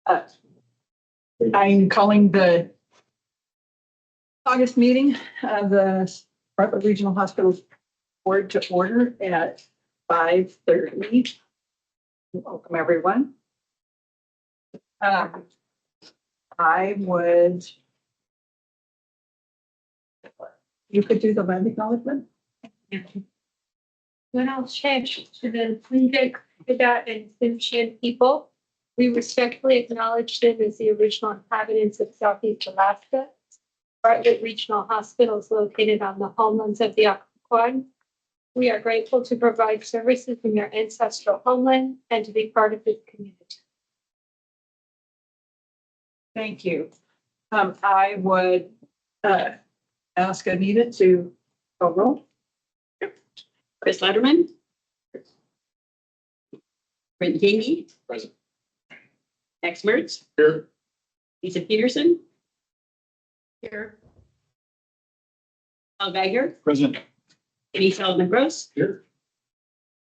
Uh, I'm calling the August meeting of the Bartlett Regional Hospital Board to order at 5:30. Welcome, everyone. I would, you could do the land acknowledgement? When I'll change to the Tlingit, Kippigat, and Tsimshian people, we respectfully acknowledge them as the original inhabitants of Southeast Alaska. Bartlett Regional Hospital is located on the homelands of the Occoquan. We are grateful to provide services in their ancestral homeland and to be part of this community. Thank you. I would ask Anita to call roll. Chris Letterman. Brent Ganey. Present. Max Mertz. Here. Lisa Peterson. Here. Al Geiger. Present. Amy Sullivan Gross. Here.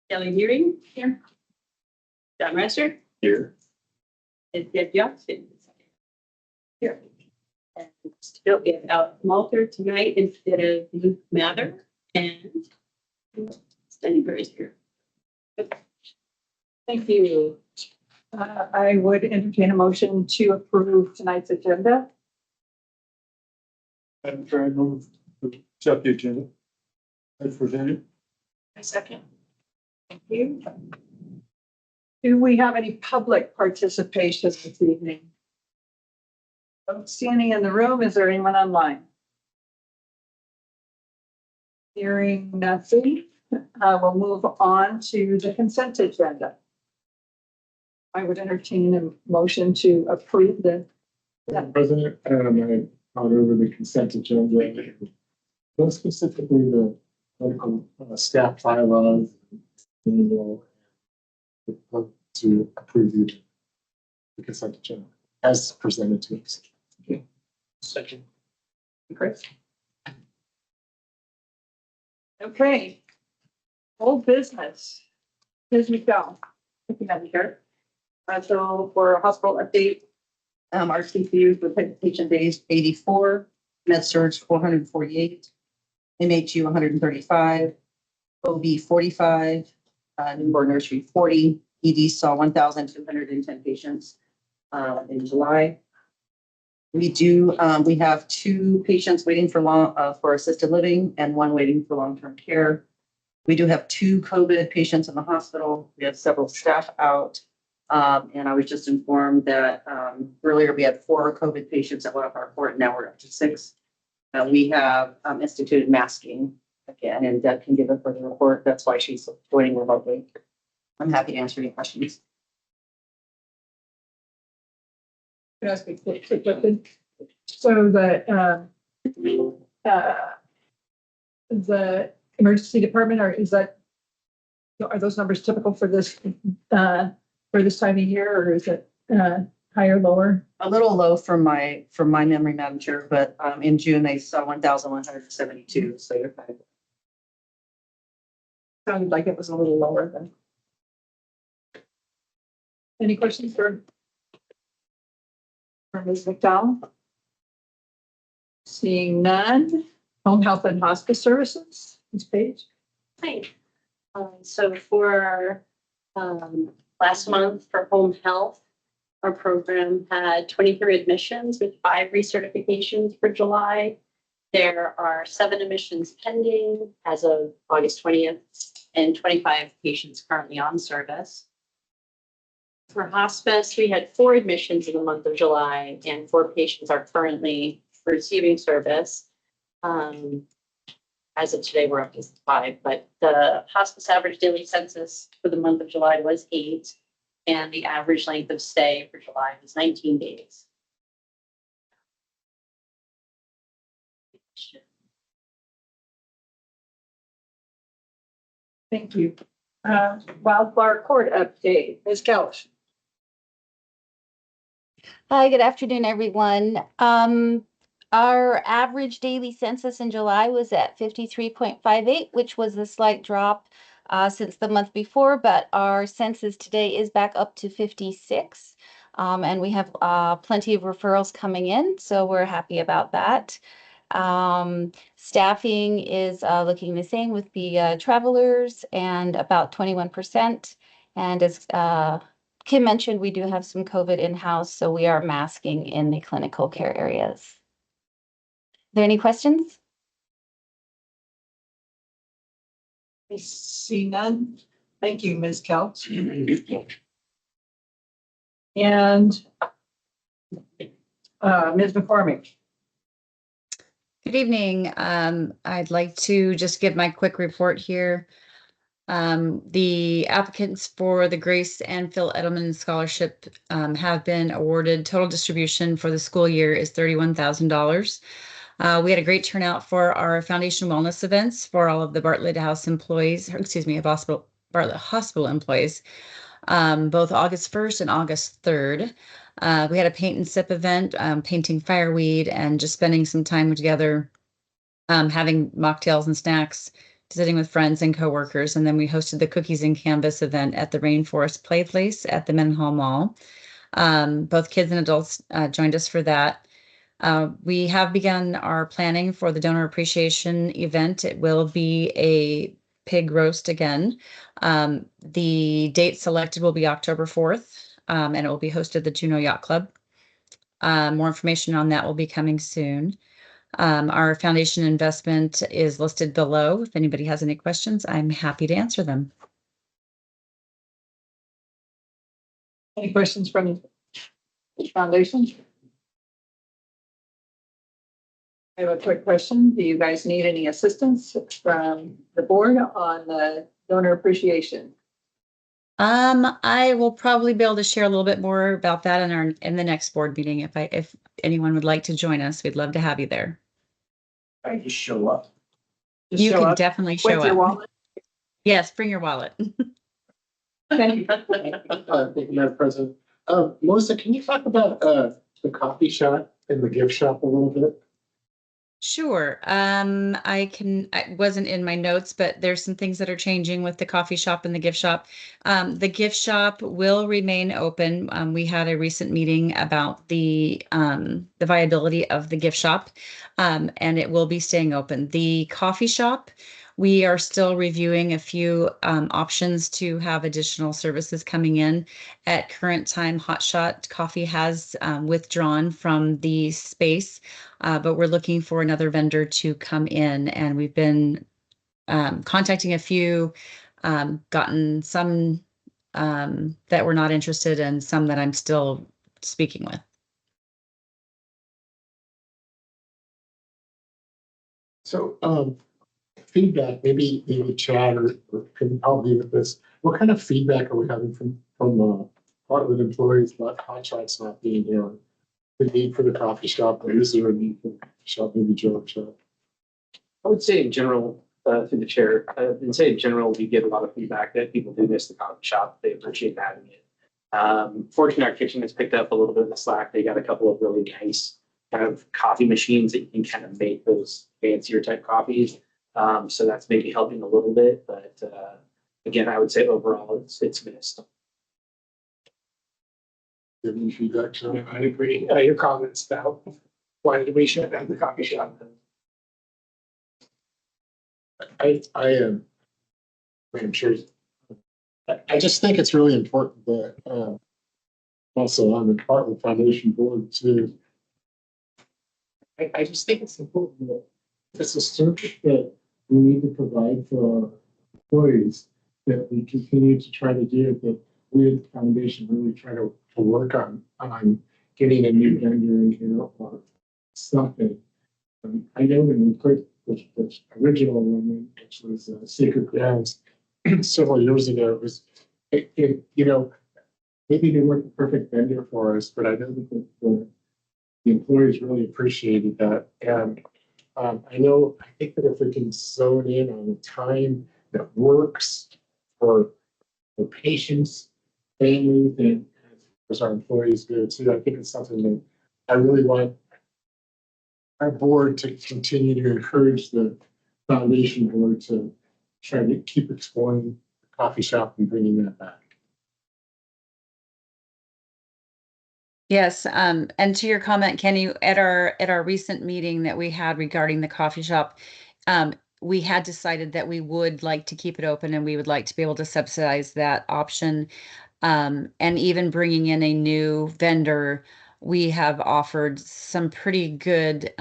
Kelly Deering. Here. John Resser. Here. And Deb Johnson. Here. And still we have Alex Malter tonight instead of Luke Mather. And Stanley Berry's here. Thank you. I would entertain a motion to approve tonight's agenda. I'm trying to move to accept the agenda. As presented. A second. Thank you. Do we have any public participation this evening? Don't see any in the room. Is there anyone online? Hearing nothing, we'll move on to the consent agenda. I would entertain a motion to approve the, Madam President, I gone over the consent agenda. More specifically, the medical staff bylaws. And to approve the consent agenda as presented to us. Second. Chris. Okay. Old business. Ms. McDowell. Thank you, Madam Chair. So for a hospital update, our CPU for patient days 84, med surge 448, MHU 135, OB 45, newborn nursery 40, ED saw 1,210 patients in July. We have 2 patients waiting for assisted living and 1 waiting for long-term care. We do have 2 COVID patients in the hospital. We have several staff out. And I was just informed that earlier we had 4 COVID patients at one of our court, now we're up to 6. We have instituted masking again, and Deb can give a further report. That's why she's joining remotely. I'm happy to answer any questions. Can I ask a quick question? So the emergency department, are those numbers typical for this time of year, or is it higher, lower? A little low from my memory, Madam Chair, but in June they saw 1,172. So you're kind of sounded like it was a little lower than. Any questions for Ms. McDowell? Seeing none. Home health and hospice services, Ms. Page. Hi. So for last month for home health, our program had 23 admissions with 5 recertifications for July. There are 7 admissions pending as of August 20th and 25 patients currently on service. For hospice, we had 4 admissions in the month of July and 4 patients are currently receiving service. As of today, we're up to 5, but the hospice average daily census for the month of July was 8, and the average length of stay for July was 19 days. Thank you. Wildflower Court update, Ms. Kelch. Hi, good afternoon, everyone. Our average daily census in July was at 53.58, which was a slight drop since the month before, but our census today is back up to 56. And we have plenty of referrals coming in, so we're happy about that. Staffing is looking the same with the travelers and about 21%. And as Kim mentioned, we do have some COVID in-house, so we are masking in the clinical care areas. Are there any questions? I see none. Thank you, Ms. Kelch. And Ms. McCormick. Good evening. I'd like to just give my quick report here. The applicants for the Grace and Phil Edelman Scholarship have been awarded. Total distribution for the school year is $31,000. We had a great turnout for our Foundation Wellness events for all of the Bartlett House employees, Bartlett Hospital employees, both August 1st and August 3rd. We had a paint and sip event, painting fireweed and just spending some time together, having mocktails and snacks, sitting with friends and coworkers. And then we hosted the Cookies and Canvas event at the Rainforest Play Place at the Mendenhall Mall. Both kids and adults joined us for that. We have begun our planning for the donor appreciation event. It will be a pig roast again. The date selected will be October 4th. And it will be hosted at the Juneau Yacht Club. More information on that will be coming soon. Our foundation investment is listed below. If anybody has any questions, I'm happy to answer them. Any questions from the foundation? I have a quick question. Do you guys need any assistance from the board on the donor appreciation? I will probably be able to share a little bit more about that in the next board meeting. If anyone would like to join us, we'd love to have you there. I just show up. Just You show can up definitely show with your up. wallet? Yes, bring your wallet. Thank you. Thank you, Madam President. Melissa, can you talk about the coffee shop and the gift shop a little bit? Sure. I wasn't in my notes, but there's some things that are changing with the coffee shop and the gift shop. The gift shop will remain open. We had a recent meeting about the viability of the gift shop, and it will be staying open. The coffee shop, we are still reviewing a few options to have additional services coming in. At current time, Hotshot Coffee has withdrawn from the space, but we're looking for another vendor to come in. And we've been contacting a few, gotten some that were not interested and some that I'm still speaking with. So feedback, maybe Chad or can help me with this. What kind of feedback are we having from Bartlett employees about Hotshots not being here? The need for the coffee shop, or is there a need for the coffee shop, maybe Joe Chad? I would say in general, through the chair, and say in general, we get a lot of feedback that people do miss the coffee shop. They appreciate having it. Fortunately, our kitchen has picked up a little bit of the slack. They got a couple of really nice kind of coffee machines that you can kind of make those fancier type coffees. So that's maybe helping a little bit, but again, I would say overall it's missed. Give me feedback, Joe. I agree. Your comments about why did we shut down the coffee shop? I am. I'm sure. I just think it's really important that also on the Bartlett Foundation board too. I just think it's important that it's a service that we need to provide for our employees, that we continue to try to do, that we at the foundation really try to work on getting a new vendor in here or something. I know when we put the original one, which was Sacred Grounds several years ago, it was, you know, maybe they weren't the perfect vendor for us, but I know that the employees really appreciated that. And I think that if we can zone in on a time that works for patients, families, and as our employees do too, I think it's something that I really want our board to continue to encourage the foundation board to try to keep exploring the coffee shop and bringing that back. Yes, and to your comment, Kenny, at our recent meeting that we had regarding the coffee shop, we had decided that we would like to keep it open and we would like to be able to subsidize that option. And even bringing in a new vendor, we have offered some pretty good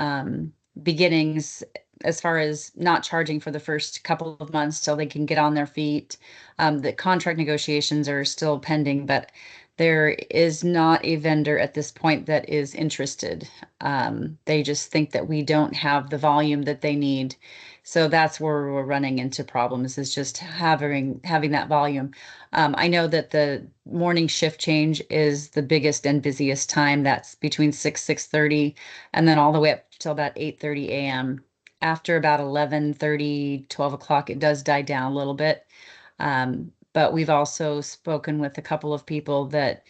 beginnings as far as not charging for the first couple of months till they can get on their feet. The contract negotiations are still pending, but there is not a vendor at this point that is interested. They just think that we don't have the volume that they need. So that's where we're running into problems, is just having that volume. I know that the morning shift change is the biggest and busiest time. That's between 6:30, and then all the way up till about 8:30 a.m. After about 11:30, 12 o'clock, it does die down a little bit. But we've also spoken with a couple of people that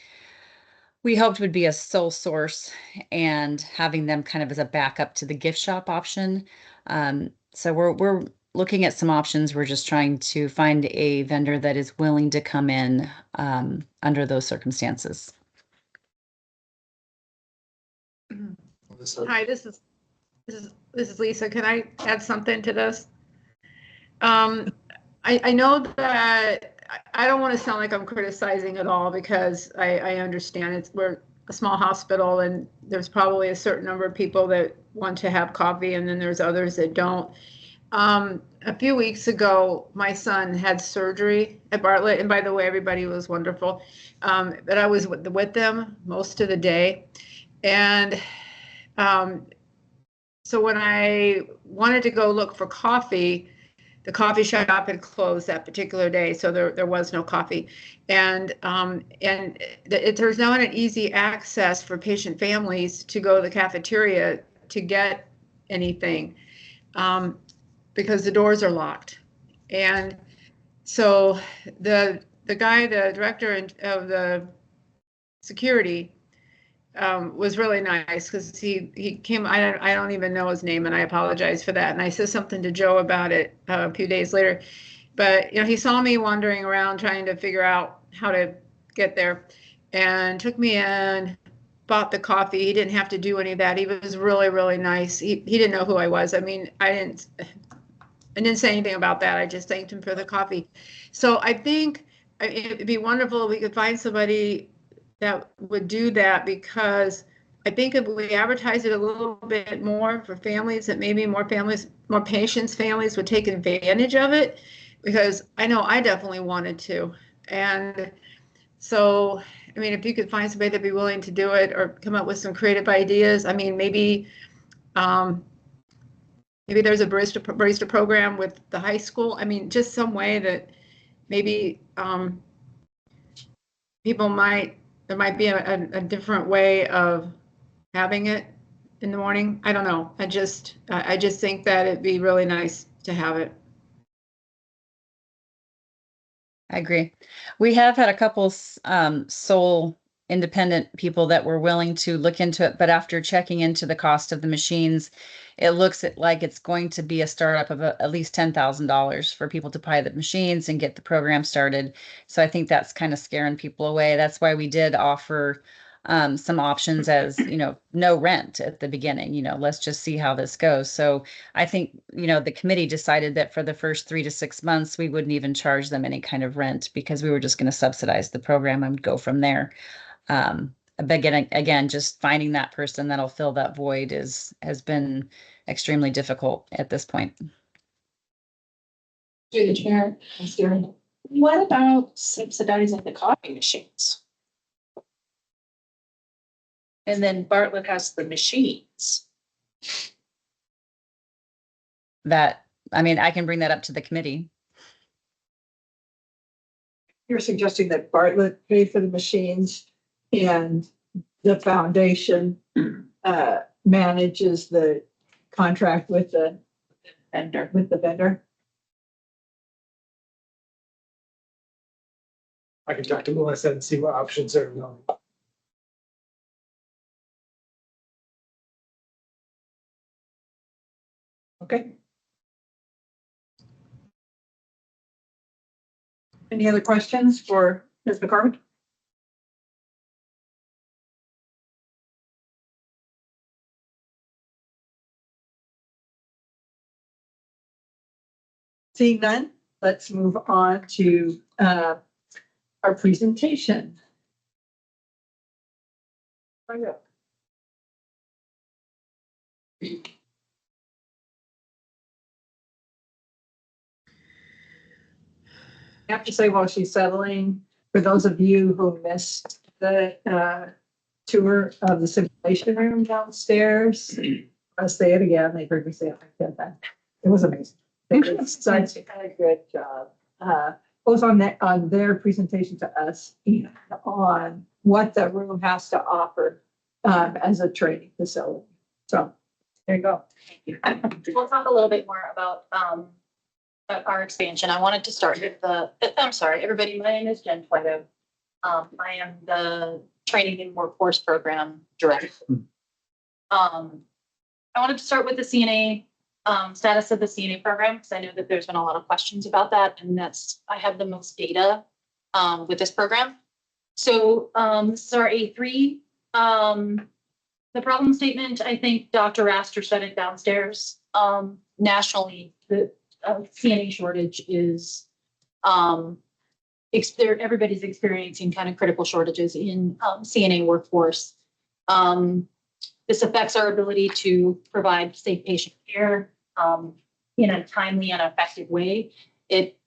we hoped would be a sole source and having them kind of as a backup to the gift shop option. So we're looking at some options. We're just trying to find a vendor that is willing to come in under those circumstances. Hi, this is Lisa. Can I add something to this? I know that I don't want to sound like I'm criticizing at all, because I understand we're a small hospital and there's probably a certain number of people that want to have coffee and then there's others that don't. A few weeks ago, my son had surgery at Bartlett, and by the way, everybody was wonderful. But I was with them most of the day, and so when I wanted to go look for coffee, the coffee shop had closed that particular day, so there was no coffee. And there's not an easy access for patient families to go to the cafeteria to get anything, because the doors are locked. And so the director of the security was really nice, because he came. I don't even know his name, and I apologize for that. And I said something to Joe about it a few days later. But he saw me wandering around trying to figure out how to get there, and took me in, bought the coffee. He didn't have to do any of that. He was really, really nice. He didn't know who I was. I mean, I didn't say anything about that. I just thanked him for the coffee. So I think it'd be wonderful if we could find somebody that would do that, because I think if we advertise it a little bit more for families, that maybe more patients' families would take advantage of it, because I know I definitely wanted to. And so, I mean, if you could find somebody that'd be willing to do it or come up with some creative ideas, I mean, maybe there's a barista program with the high school. I mean, just some way that maybe there might be a different way of having it in the morning. I don't know. I just think that it'd be really nice to have it. I agree. We have had a couple sole independent people that were willing to look into it, but after checking into the cost of the machines, it looks like it's going to be a startup of at least $10,000 for people to buy the machines and get the program started. So I think that's kind of scaring people away. That's why we did offer some options as, no rent at the beginning, let's just see how this goes. So I think, the committee decided that for the first 3 to 6 months, we wouldn't even charge them any kind of rent, because we were just going to subsidize the program and go from there. But again, just finding that person that'll fill that void has been extremely difficult at this point. Through the chair, what about subsidizing the coffee machines? And then Bartlett has the machines. I can bring that up to the committee. You're suggesting that Bartlett pay for the machines and the foundation manages the contract with the vendor? I can talk to Melissa and see what options are available. Okay. Any other questions for Ms. McCormick? Seeing none, let's move on to our presentation. I have to say, while she's settling, for those of you who missed the tour of the simulation room downstairs, I'll say it again. They heard me say it like that. It was amazing. They did such a good job, both on that, on their presentation to us and on what the room has to offer as a training facility. So there you go. We'll talk a little bit more about our expansion. I wanted to start with I'm sorry, everybody, my name is Jen Twido. I am the Training and Workforce Program Director. I wanted to start with the CNA, status of the CNA program, because I know that there's been a lot of questions about that, and I have the most data with this program. So this is our A3. The problem statement, I think Dr. Raster said it downstairs. Nationally, the CNA shortage is, everybody's experiencing kind of critical shortages in CNA workforce. This affects our ability to provide safe patient care in a timely and effective way. It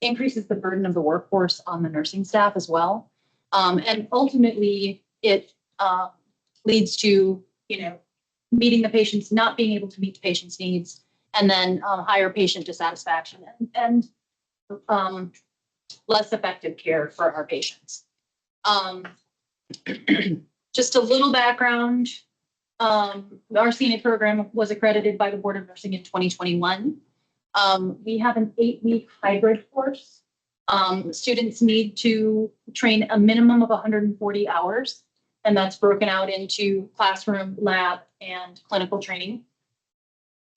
increases the burden of the workforce on the nursing staff as well. And ultimately, it leads to, meeting the patients, not being able to meet the patient's needs, and then higher patient dissatisfaction and less effective care for our patients. Just a little background. Our CNA program was accredited by the Board of Nursing in 2021. We have an 8-week hybrid course. Students need to train a minimum of 140 hours, and that's broken out into classroom, lab, and clinical training.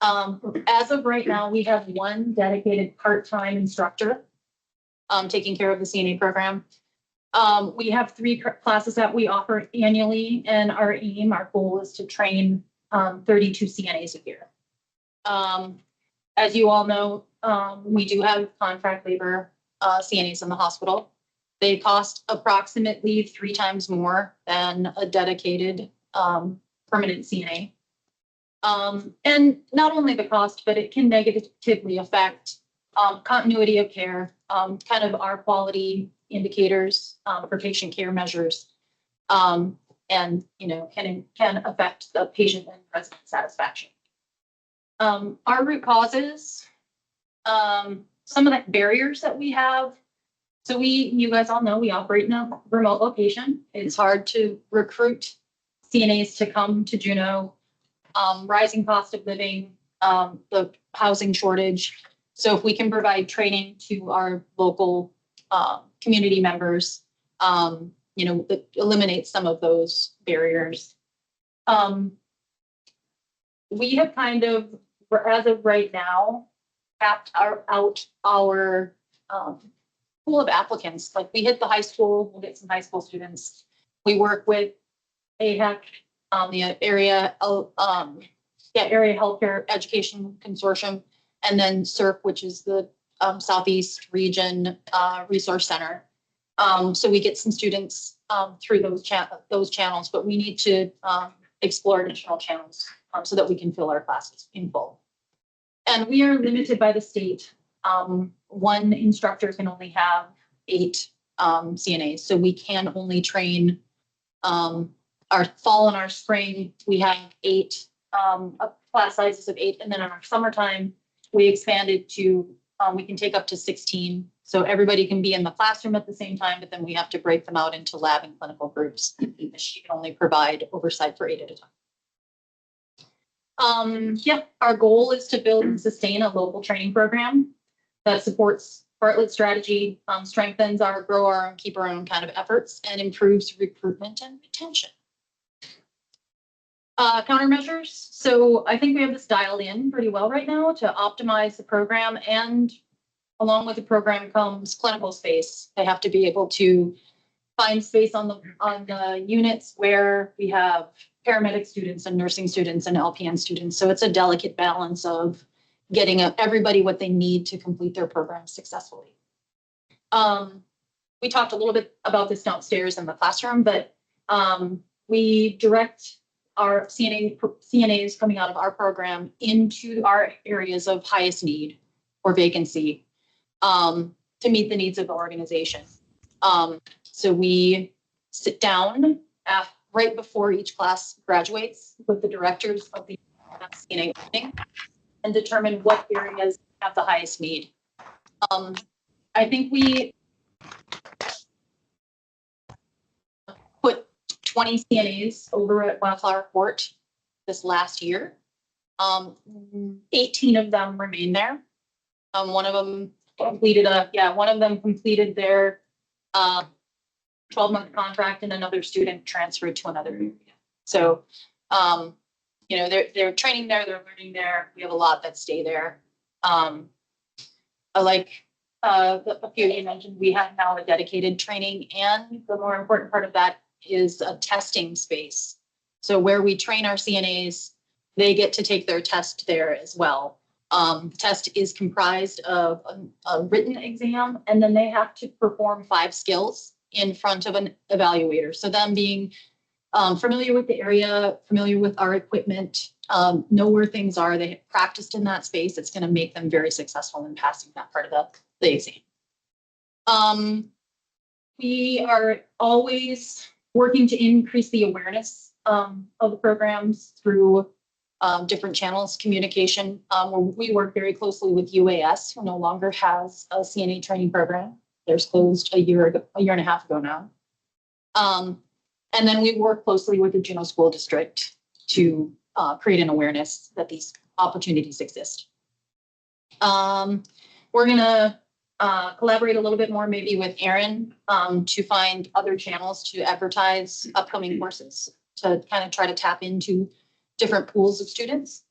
As of right now, we have one dedicated part-time instructor taking care of the CNA program. We have 3 classes that we offer annually, and our goal is to train 32 CNAs a year. As you all know, we do have contract labor CNAs in the hospital. They cost approximately 3 times more than a dedicated permanent CNA. And not only the cost, but it can negatively affect continuity of care, kind of our quality indicators for patient care measures, and can affect the patient and resident satisfaction. Our root causes, some of the barriers that we have. So you guys all know we operate in a remote location. It's hard to recruit CNAs to come to Juneau. Rising cost of living, the housing shortage. So if we can provide training to our local community members, it eliminates some of those barriers. We have kind of, as of right now, capped out our pool of applicants. Like we hit the high school, we'll get some high school students. We work with AHEC, the area healthcare education consortium, and then CERC, which is the Southeast Region Resource Center. So we get some students through those channels, but we need to explore additional channels so that we can fill our classes in full. And we are limited by the state. One instructor can only have 8 CNAs, so we can only train our fall and our spring. We have 8 class sizes of 8, and then in our summertime we expanded to we can take up to 16. So everybody can be in the classroom at the same time, but then we have to break them out into lab and clinical groups. She can only provide oversight for 8 at a time. Our goal is to build and sustain a local training program that supports Bartlett's strategy, strengthens our grow our own, keep our own kind of efforts, and improves recruitment and retention. Countermeasures. So I think we have this dialed in pretty well right now to optimize the program and along with the program comes clinical space. They have to be able to find space on the units where we have paramedic students and nursing students and LPN students. So it's a delicate balance of getting everybody what they need to complete their program successfully. We talked a little bit about this downstairs in the classroom, but we direct our CNAs coming out of our program into our areas of highest need or vacancy to meet the needs of the organization. So we sit down right before each class graduates with the directors of the CNA opening and determine what areas have the highest need. I think we put 20 CNAs over at Wildflower Court this last year. 18 of them remain there. One of them completed their 12-month contract, and another student transferred to another area. So, they're training there, they're learning there. We have a lot that stay there. I like a few you mentioned, we have now a dedicated training, and the more important part of that is a testing space. So where we train our CNAs, they get to take their test there as well. The test is comprised of a written exam, and then they have to perform 5 skills in front of an evaluator. So them being familiar with the area, familiar with our equipment, know where things are, they have practiced in that space. It's going to make them very successful in passing that part of the exam. We are always working to increase the awareness of the programs through different channels, communication. We work very closely with UAS, who no longer has a CNA training program. Theirs closed a year and a half ago now. And then we work closely with the Juneau School District to create an awareness that these opportunities exist. We're going to collaborate a little bit more maybe with Erin to find other channels to advertise upcoming courses, to kind of try to tap into different pools of students.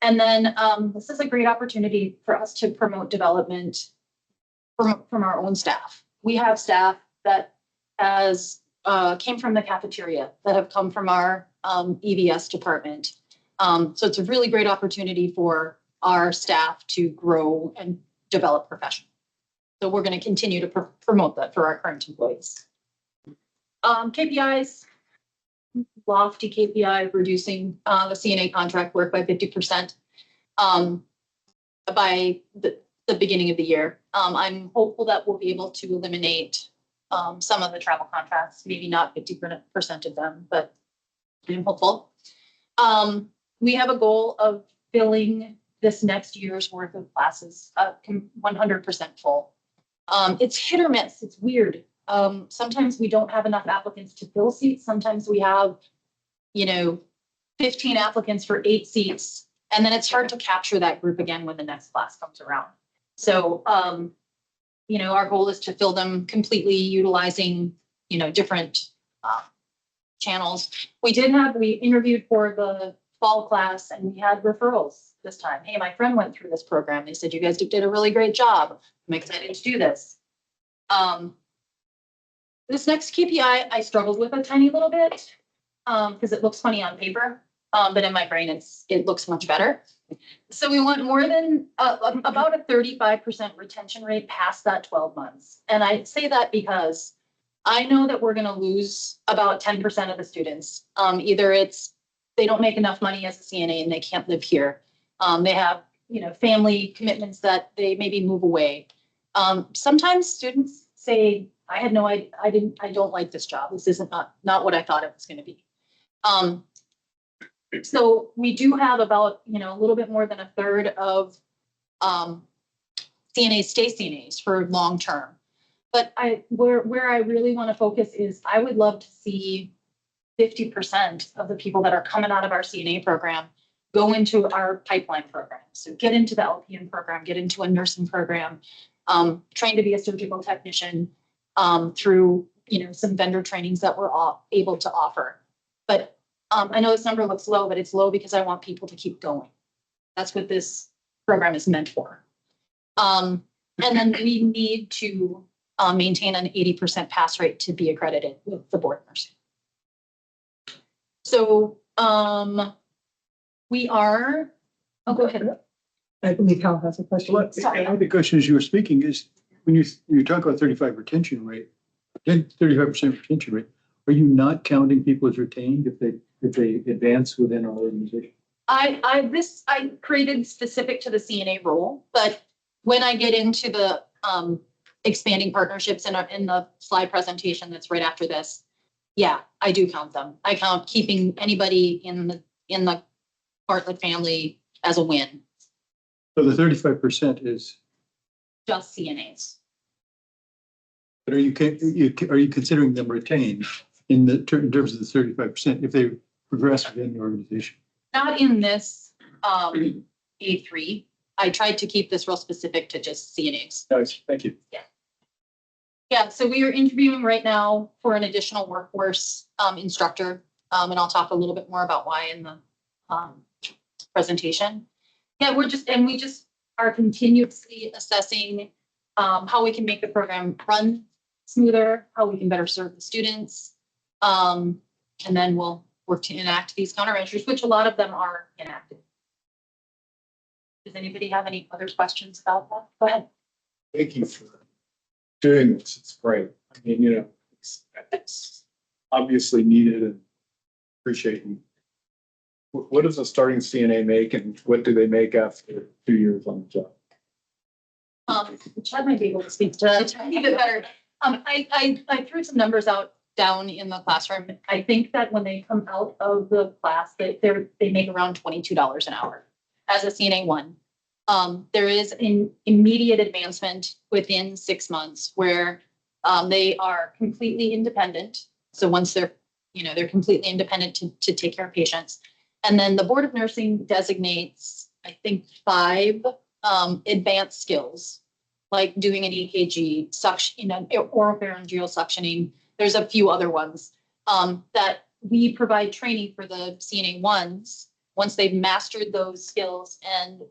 And then this is a great opportunity for us to promote development from our own staff. We have staff that came from the cafeteria, that have come from our EVS department. So it's a really great opportunity for our staff to grow and develop professionally. So we're going to continue to promote that for our current employees. KPIs, lofty KPI of reducing the CNA contract work by 50% by the beginning of the year. I'm hopeful that we'll be able to eliminate some of the travel contracts, maybe not 50% of them, but I'm hopeful. We have a goal of filling this next year's worth of classes 100% full. It's hit or miss. It's weird. Sometimes we don't have enough applicants to fill seats. Sometimes we have, 15 applicants for 8 seats, and then it's hard to capture that group again when the next class comes around. So, our goal is to fill them completely utilizing, different channels. We interviewed for the fall class, and we had referrals this time. Hey, my friend went through this program. They said, you guys did a really great job. I'm excited to do this. This next KPI, I struggled with a tiny little bit because it looks funny on paper, but in my brain, it looks much better. So we want more than about a 35% retention rate past that 12 months. And I say that because I know that we're going to lose about 10% of the students. Either they don't make enough money as a CNA and they can't live here. They have, family commitments that they maybe move away. Sometimes students say, I don't like this job. This isn't not what I thought it was going to be. So we do have about, a little bit more than a third of CNAs stay CNAs for long term. But where I really want to focus is I would love to see 50% of the people that are coming out of our CNA program go into our pipeline program. So get into the LPN program, get into a nursing program, train to be a surgical technician through, some vendor trainings that we're all able to offer. But I know this number looks low, but it's low because I want people to keep going. That's what this program is meant for. And then we need to maintain an 80% pass rate to be accredited with the board of nursing. So we are, oh, go ahead. I believe Hal has a question. Sorry. The question as you were speaking is, when you talk about 35% retention rate, are you not counting people as retained if they advance within our organization? I created specific to the CNA role, but when I get into the expanding partnerships in the slide presentation that's right after this, yeah, I do count them. I count keeping anybody in the Bartlett family as a win, So the 35% is, just CNAs. but are you considering them retained in terms of the 35% if they progress within the organization? Not in this A3. I tried to keep this real specific to just CNAs. Nice, thank you. Yeah, so we are interviewing right now for an additional workforce instructor. And I'll talk a little bit more about why in the presentation. Yeah, we just are continuously assessing how we can make the program run smoother, how we can better serve the students. And then we'll work to enact these countermeasures, which a lot of them are enacted. Does anybody have any other questions about that? Go ahead. Thank you for doing this. It's great. I mean, it's obviously needed and appreciate you. What does a starting CNA make and what do they make after 2 years on the job? Chad might be able to speak to that a bit better. I threw some numbers out down in the classroom. I think that when they come out of the class, they make around $22 an hour as a CNA 1. There is an immediate advancement within 6 months where they are completely independent. So once they're completely independent to take care of patients. And then the Board of Nursing designates, I think, 5 advanced skills, like doing an EKG, suction, oropharyngeal suctioning. There's a few other ones that we provide training for the CNA 1s. Once they've mastered those skills and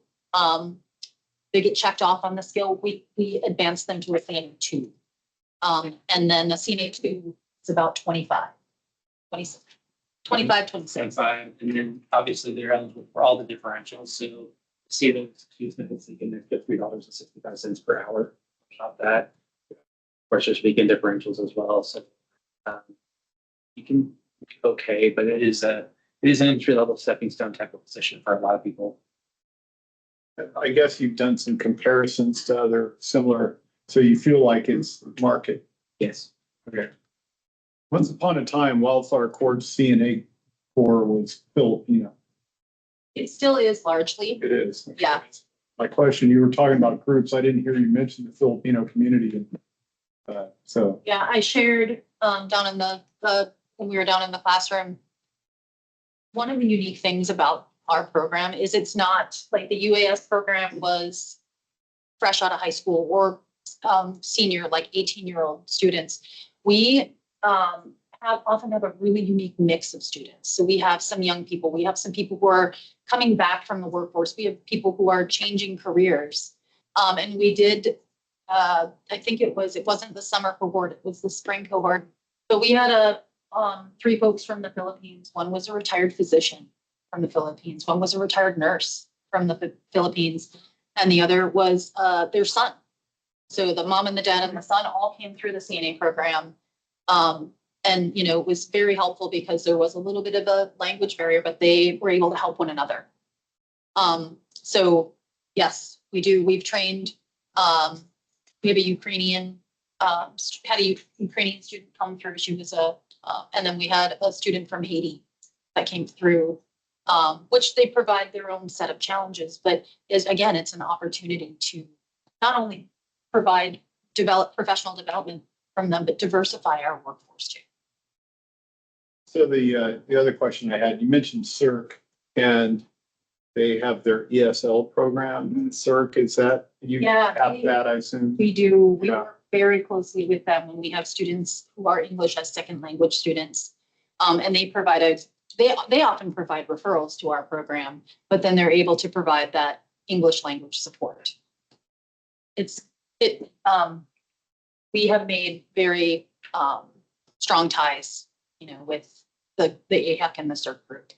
they get checked off on the skill, we advance them to a CNA 2. And then the CNA 2 is about 25, 26. 25, 26. And then obviously they're eligible for all the differentials. So see those students, they can get $3.65 per hour. About that. Of course, there's weekend differentials as well. So you can okay, but it is an entry level stepping stone type of position for a lot of people. I guess you've done some comparisons to other similar, so you feel like it's market. Yes. Okay. Once upon a time, Wildflower Court's CNA core was Filipino. It still is largely. It is. Yeah. My question, you were talking about groups. I didn't hear you mention the Filipino community. So. Yeah, I shared down in the when we were down in the classroom. One of the unique things about our program is it's not like the UAS program was fresh out of high school or senior, like 18-year-old students. We often have a really unique mix of students. So we have some young people, we have some people who are coming back from the workforce, we have people who are changing careers. And we did, I think it wasn't the summer cohort, it was the spring cohort. But we had 3 folks from the Philippines. One was a retired physician from the Philippines. One was a retired nurse from the Philippines. And the other was their son. So the mom and the dad and the son all came through the CNA program. And, it was very helpful because there was a little bit of a language barrier, but they were able to help one another. So yes, we do. We've trained, we have a Ukrainian, had a Ukrainian student come through. She was and then we had a student from Haiti that came through, which they provide their own set of challenges, but again, it's an opportunity to not only develop professional development from them, but diversify our workforce too. So the other question I had, you mentioned CERC and they have their ESL program. CERC, is that, you have that, I assume? We do. We work very closely with them when we have students who are English as second language students. And they they often provide referrals to our program, but then they're able to provide that English language support. It's we have made very, strong ties, you know, with the AHEC and the CERC group.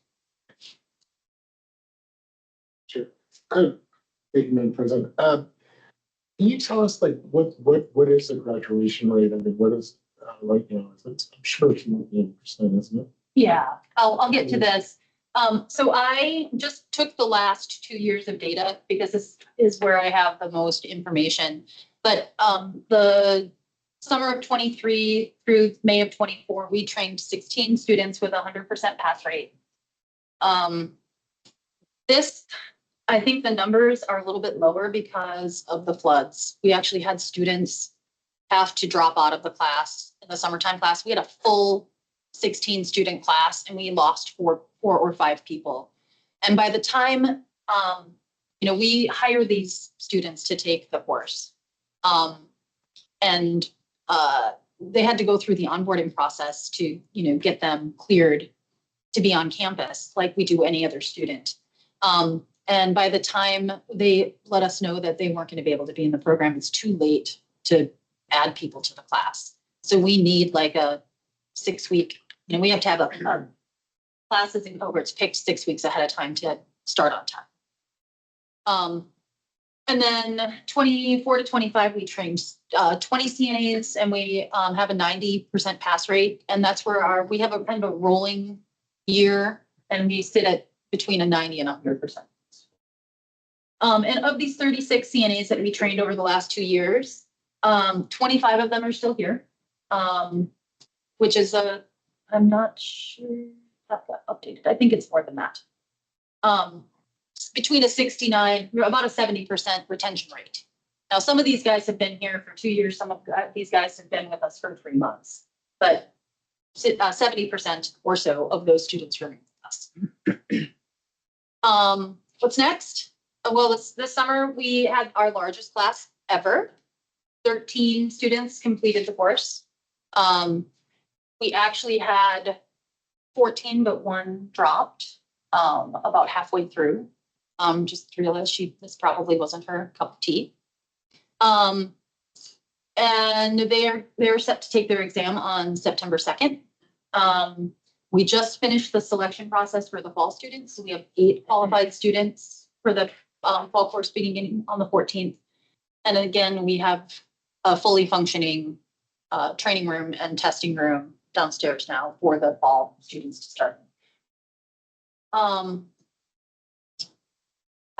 Sure. Thank you, Madam President. Can you tell us like what is the graduation rate? I mean, what is right now? I'm sure it's more than 8%, isn't it? Yeah, I'll get to this. So I just took the last 2 years of data because this is where I have the most information. But the summer of 23 through May of 24, we trained 16 students with 100% pass rate. I think the numbers are a little bit lower because of the floods. We actually had students have to drop out of the class in the summertime class. We had a full 16 student class and we lost four or five people. And by the time, we hire these students to take the course. And they had to go through the onboarding process to, get them cleared to be on campus like we do any other student. And by the time they let us know that they weren't going to be able to be in the program, it's too late to add people to the class. So we need like a 6 week, we have to have a classes and cohorts picked 6 weeks ahead of time to start on time. And then 24 to 25, we trained 20 CNAs and we have a 90% pass rate. And that's where we have a kind of a rolling year and we sit at between a 90 and 100%. And of these 36 CNAs that we trained over the last 2 years, 25 of them are still here, which is I'm not sure that got updated. I think it's more than that. Between a 69, about a 70% retention rate. Now, some of these guys have been here for 2 years. Some of these guys have been with us for 3 months, but 70% or so of those students remain with us. What's next? Well, this summer we had our largest class ever. 13 students completed the course. We actually had 14, but one dropped about halfway through. Just realized this probably wasn't her cup of tea. And they're set to take their exam on September 2nd. We just finished the selection process for the fall students. So we have 8 qualified students for the fall course beginning on the 14th. And again, we have a fully functioning training room and testing room downstairs now for the fall students to start.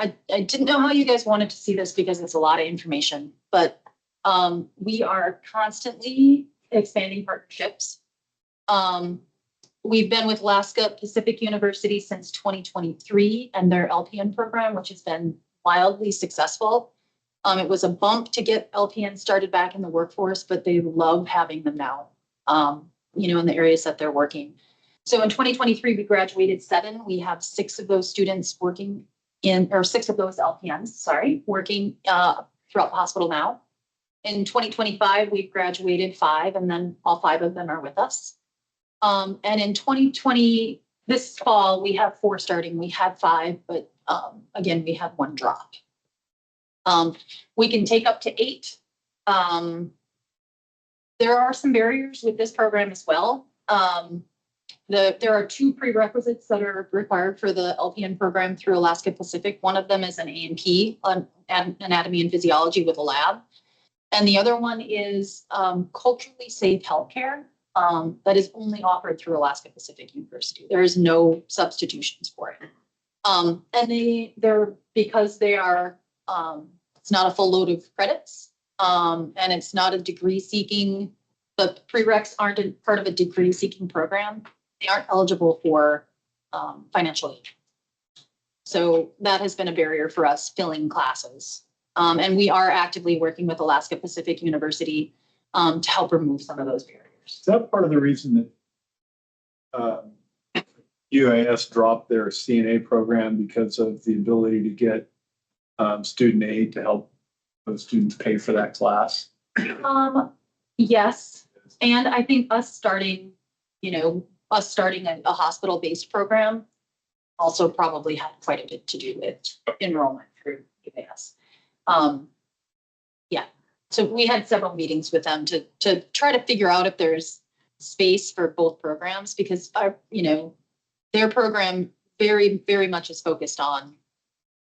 I didn't know how you guys wanted to see this because it's a lot of information, but we are constantly expanding partnerships. We've been with Alaska Pacific University since 2023 and their LPN program, which has been wildly successful. It was a bump to get LPN started back in the workforce, but they love having them now, in the areas that they're working. So in 2023, we graduated 7. We have 6 of those students working 6 of those LPNs, working throughout the hospital now. In 2025, we've graduated 5, and then all 5 of them are with us. And in 2020, this fall, we have 4 starting. We had 5, but again, we had 1 drop. We can take up to 8. There are some barriers with this program as well. There are 2 prerequisites that are required for the LPN program through Alaska Pacific. One of them is an A&P, anatomy and physiology with a lab. And the other one is culturally safe healthcare that is only offered through Alaska Pacific University. There is no substitutions for it. And they're because they are, it's not a full load of credits and it's not a degree seeking, the prereqs aren't a part of a degree seeking program. They aren't eligible for financial aid. So that has been a barrier for us filling classes. And we are actively working with Alaska Pacific University to help remove some of those barriers. Is that part of the reason that UAS dropped their CNA program because of the ability to get student aid to help those students pay for that class? Yes. And I think us starting a hospital-based program also probably had quite a bit to do with enrollment through UAS. so we had several meetings with them to try to figure out if there's space for both programs, because our, their program very, very much is focused on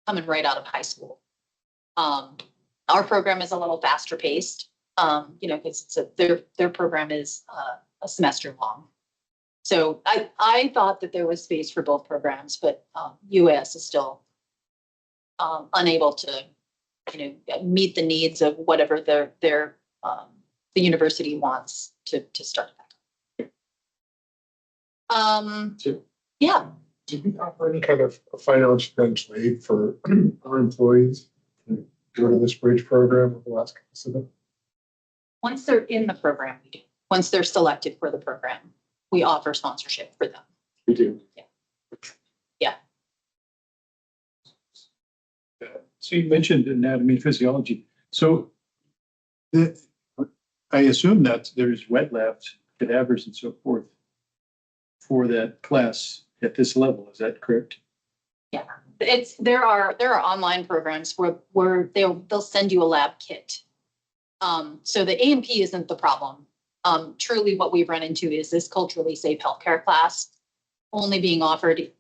coming right out of high school. Our program is a little faster paced, because their program is a semester long. So I thought that there was space for both programs, but UAS is still unable to, meet the needs of whatever the university wants to start back. Yeah. Do we offer any kind of financial aid for our employees to go to this bridge program with Alaska Pacific? Once they're in the program, we do. Once they're selected for the program, we offer sponsorship for them. We do. Yeah. So you mentioned anatomy and physiology. So I assume that there's wet labs, cadavers and so forth for that class at this level. Is that correct? Yeah. There are online programs where they'll send you a lab kit. So the A&P isn't the problem. Truly what we've run into is this culturally safe healthcare class only being offered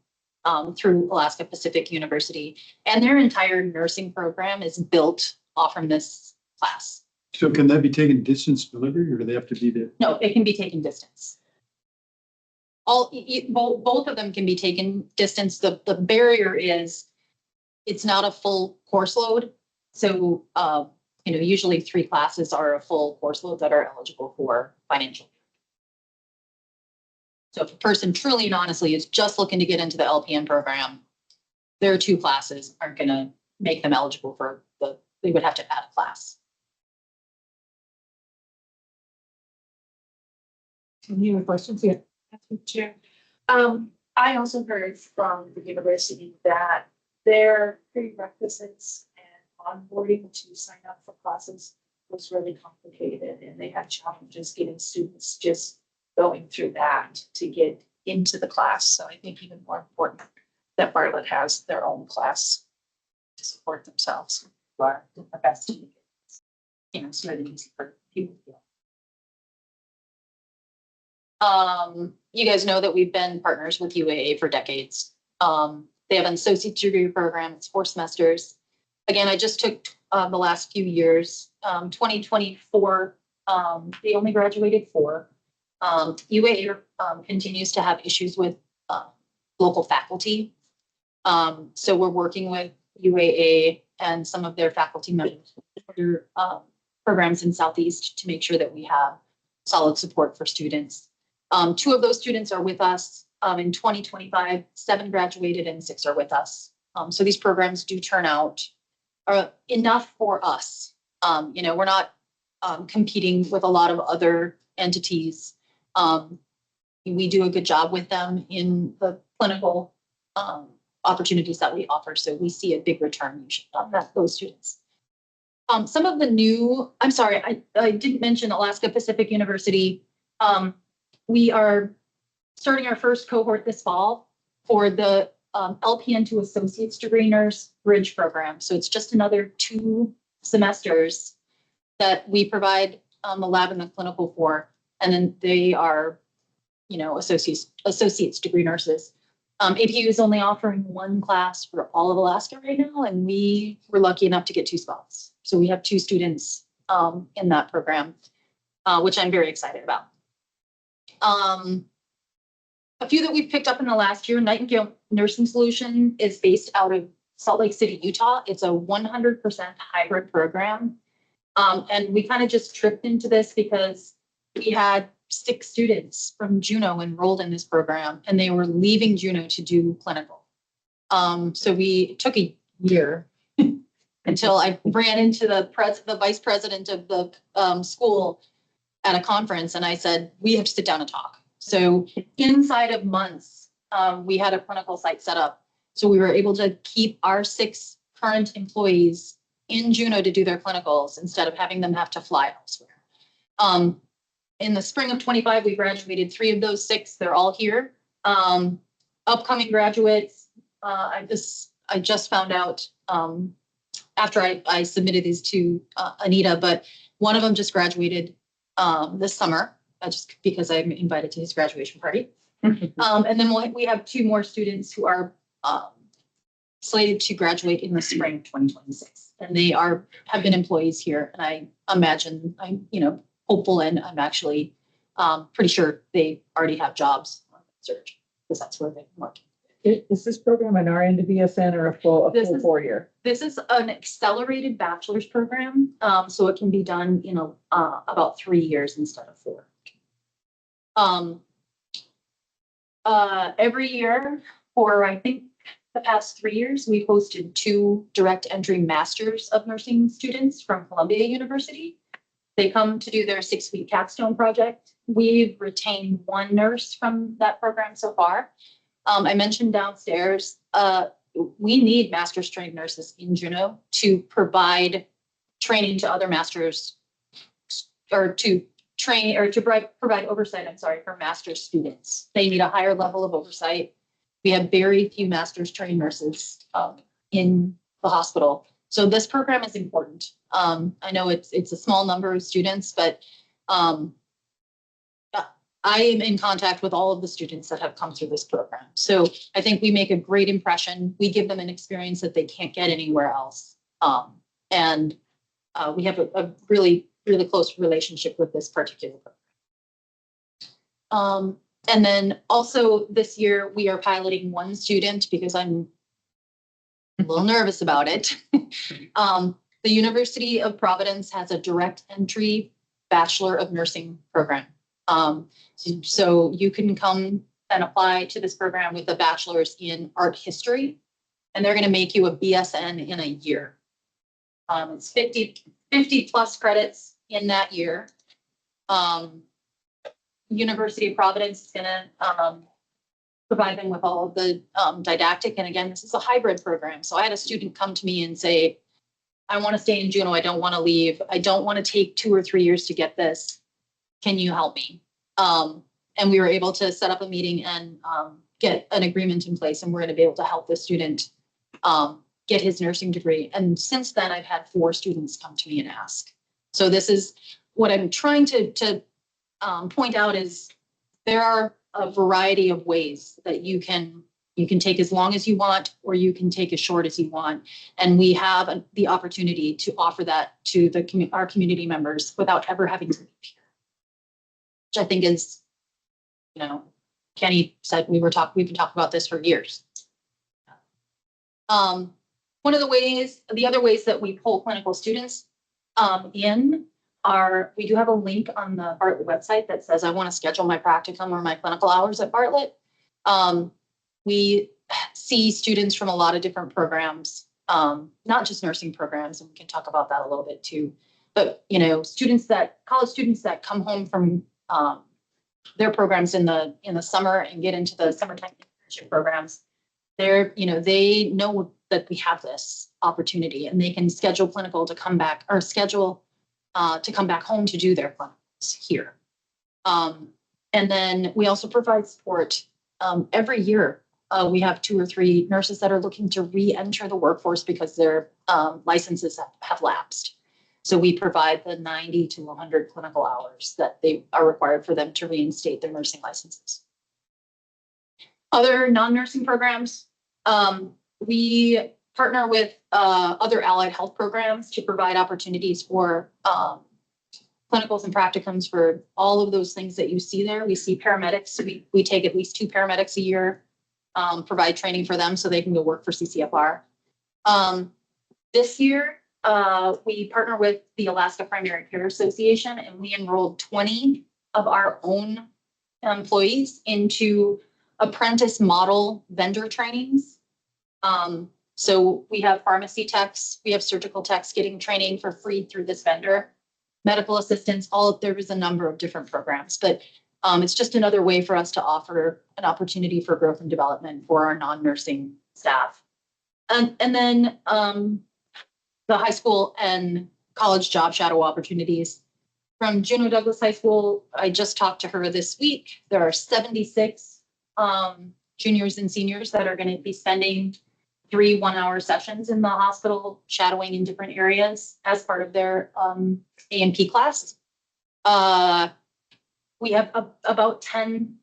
through Alaska Pacific University, and their entire nursing program is built off from this class. So can that be taken distance delivery, or do they have to be there? No, it can be taken distance. Both of them can be taken distance. The barrier is it's not a full course load. So, usually 3 classes are a full course load that are eligible for financial aid. So if a person truly and honestly is just looking to get into the LPN program, their 2 classes aren't going to make them eligible for they would have to add a class. Any other questions? Yeah. Chair. I also heard from the university that their prerequisites and onboarding to sign up for classes was really complicated, and they had challenges getting students just going through that to get into the class. So I think even more important that Bartlett has their own class to support themselves. Who are the best to get, so that it's easy for people to feel. You guys know that we've been partners with UAA for decades. They have an associate degree program. It's 4 semesters. Again, I just took the last few years. 2024, they only graduated 4. UAA continues to have issues with local faculty. So we're working with UAA and some of their faculty members, other programs in Southeast, to make sure that we have solid support for students. 2 of those students are with us in 2025, 7 graduated and 6 are with us. So these programs do turn out enough for us. We're not competing with a lot of other entities. We do a good job with them in the clinical opportunities that we offer. So we see a big return usually on those students. Some of the new, I'm sorry, I didn't mention Alaska Pacific University. We are starting our first cohort this fall for the LPN to Associate's Degree Nurse Bridge program. So it's just another 2 semesters that we provide the lab and the clinical for, and then they are, associate's degree nurses. APU is only offering 1 class for all of Alaska right now, and we were lucky enough to get 2 spots. So we have 2 students in that program, which I'm very excited about. A few that we've picked up in the last year, Nightingale Nursing Solution is based out of Salt Lake City, Utah. It's a 100% hybrid program. And we kind of just tripped into this because we had 6 students from Juneau enrolled in this program, and they were leaving Juneau to do clinical. So we took a year until I ran into the vice president of the school at a conference, and I said, we have to sit down and talk. So inside of months, we had a clinical site set up. So we were able to keep our 6 current employees in Juneau to do their clinicals instead of having them have to fly elsewhere. In the spring of 25, we graduated 3 of those 6. They're all here. Upcoming graduates, I just found out after I submitted these to Anita, but One of them just graduated this summer, just because I'm invited to his graduation party. And then we have 2 more students who are slated to graduate in the spring of 2026. And they have been employees here. And I imagine I'm, hopeful, and I'm actually pretty sure they already have jobs on search, because that's where they've been working. Is this program an RN to BSN or a full This is- 4-year? This is an accelerated bachelor's program, so it can be done in about 3 years instead of 4. Every year for, I think, the past 3 years, we've hosted 2 direct entry masters of nursing students from Columbia University. They come to do their 6-week capstone project. We've retained 1 nurse from that program so far. I mentioned downstairs, we need master's trained nurses in Juneau to provide training to other masters, or to train, or to provide oversight, for master's students. They need a higher level of oversight. We have very few master's trained nurses in the hospital. So this program is important. I know it's a small number of students, but I am in contact with all of the students that have come through this program. So I think we make a great impression. We give them an experience that they can't get anywhere else. And we have a really, really close relationship with this particular program. And then also this year, we are piloting 1 student because I'm a little nervous about it. The University of Providence has a direct entry Bachelor of Nursing program. So you can come and apply to this program with a bachelor's in art history, and they're going to make you a BSN in a year. It's 50 plus credits in that year. University of Providence is going to provide them with all of the didactic. And again, this is a hybrid program. So I had a student come to me and say, I want to stay in Juneau. I don't want to leave. I don't want to take 2 or 3 years to get this. Can you help me? And we were able to set up a meeting and get an agreement in place, and we're going to be able to help the student get his nursing degree. And since then, I've had 4 students come to me and ask. So this is what I'm trying to point out, is there are a variety of ways that you can take as long as you want, or you can take as short as you want. And we have the opportunity to offer that to our community members without ever having to leave here. Which I think is, Kenny said we've been talking about this for years. One of the other ways that we pull clinical students in are, we do have a link on the Bartlett website that says, I want to schedule my practicum or my clinical hours at Bartlett. We see students from a lot of different programs, not just nursing programs, and we can talk about that a little bit too. But, college students that come home from their programs in the summer and get into the summertime internship programs, they know that we have this opportunity, and they can schedule clinical to come back, or schedule to come back home to do their clinicals here. And then we also provide support every year. We have 2 or 3 nurses that are looking to re-enter the workforce because their licenses have lapsed. So we provide the 90 to 100 clinical hours that they are required for them to reinstate their nursing licenses. Other non-nursing programs, we partner with other allied health programs to provide opportunities for clinicals and practicums for all of those things that you see there. We see paramedics. We take at least 2 paramedics a year, provide training for them so they can go work for CCFR. This year, we partner with the Alaska Primary Care Association, and we enrolled 20 of our own employees into apprentice model vendor trainings. So we have pharmacy techs, we have surgical techs getting training for free through this vendor, medical assistants, there is a number of different programs, but it's just another way for us to offer an opportunity for growth and development for our non-nursing staff. And then the high school and college job shadow opportunities. From Juneau Douglas High School, I just talked to her this week. There are 76 juniors and seniors that are going to be spending 3 1-hour sessions in the hospital, shadowing in different areas as part of their A&P class. We have about 10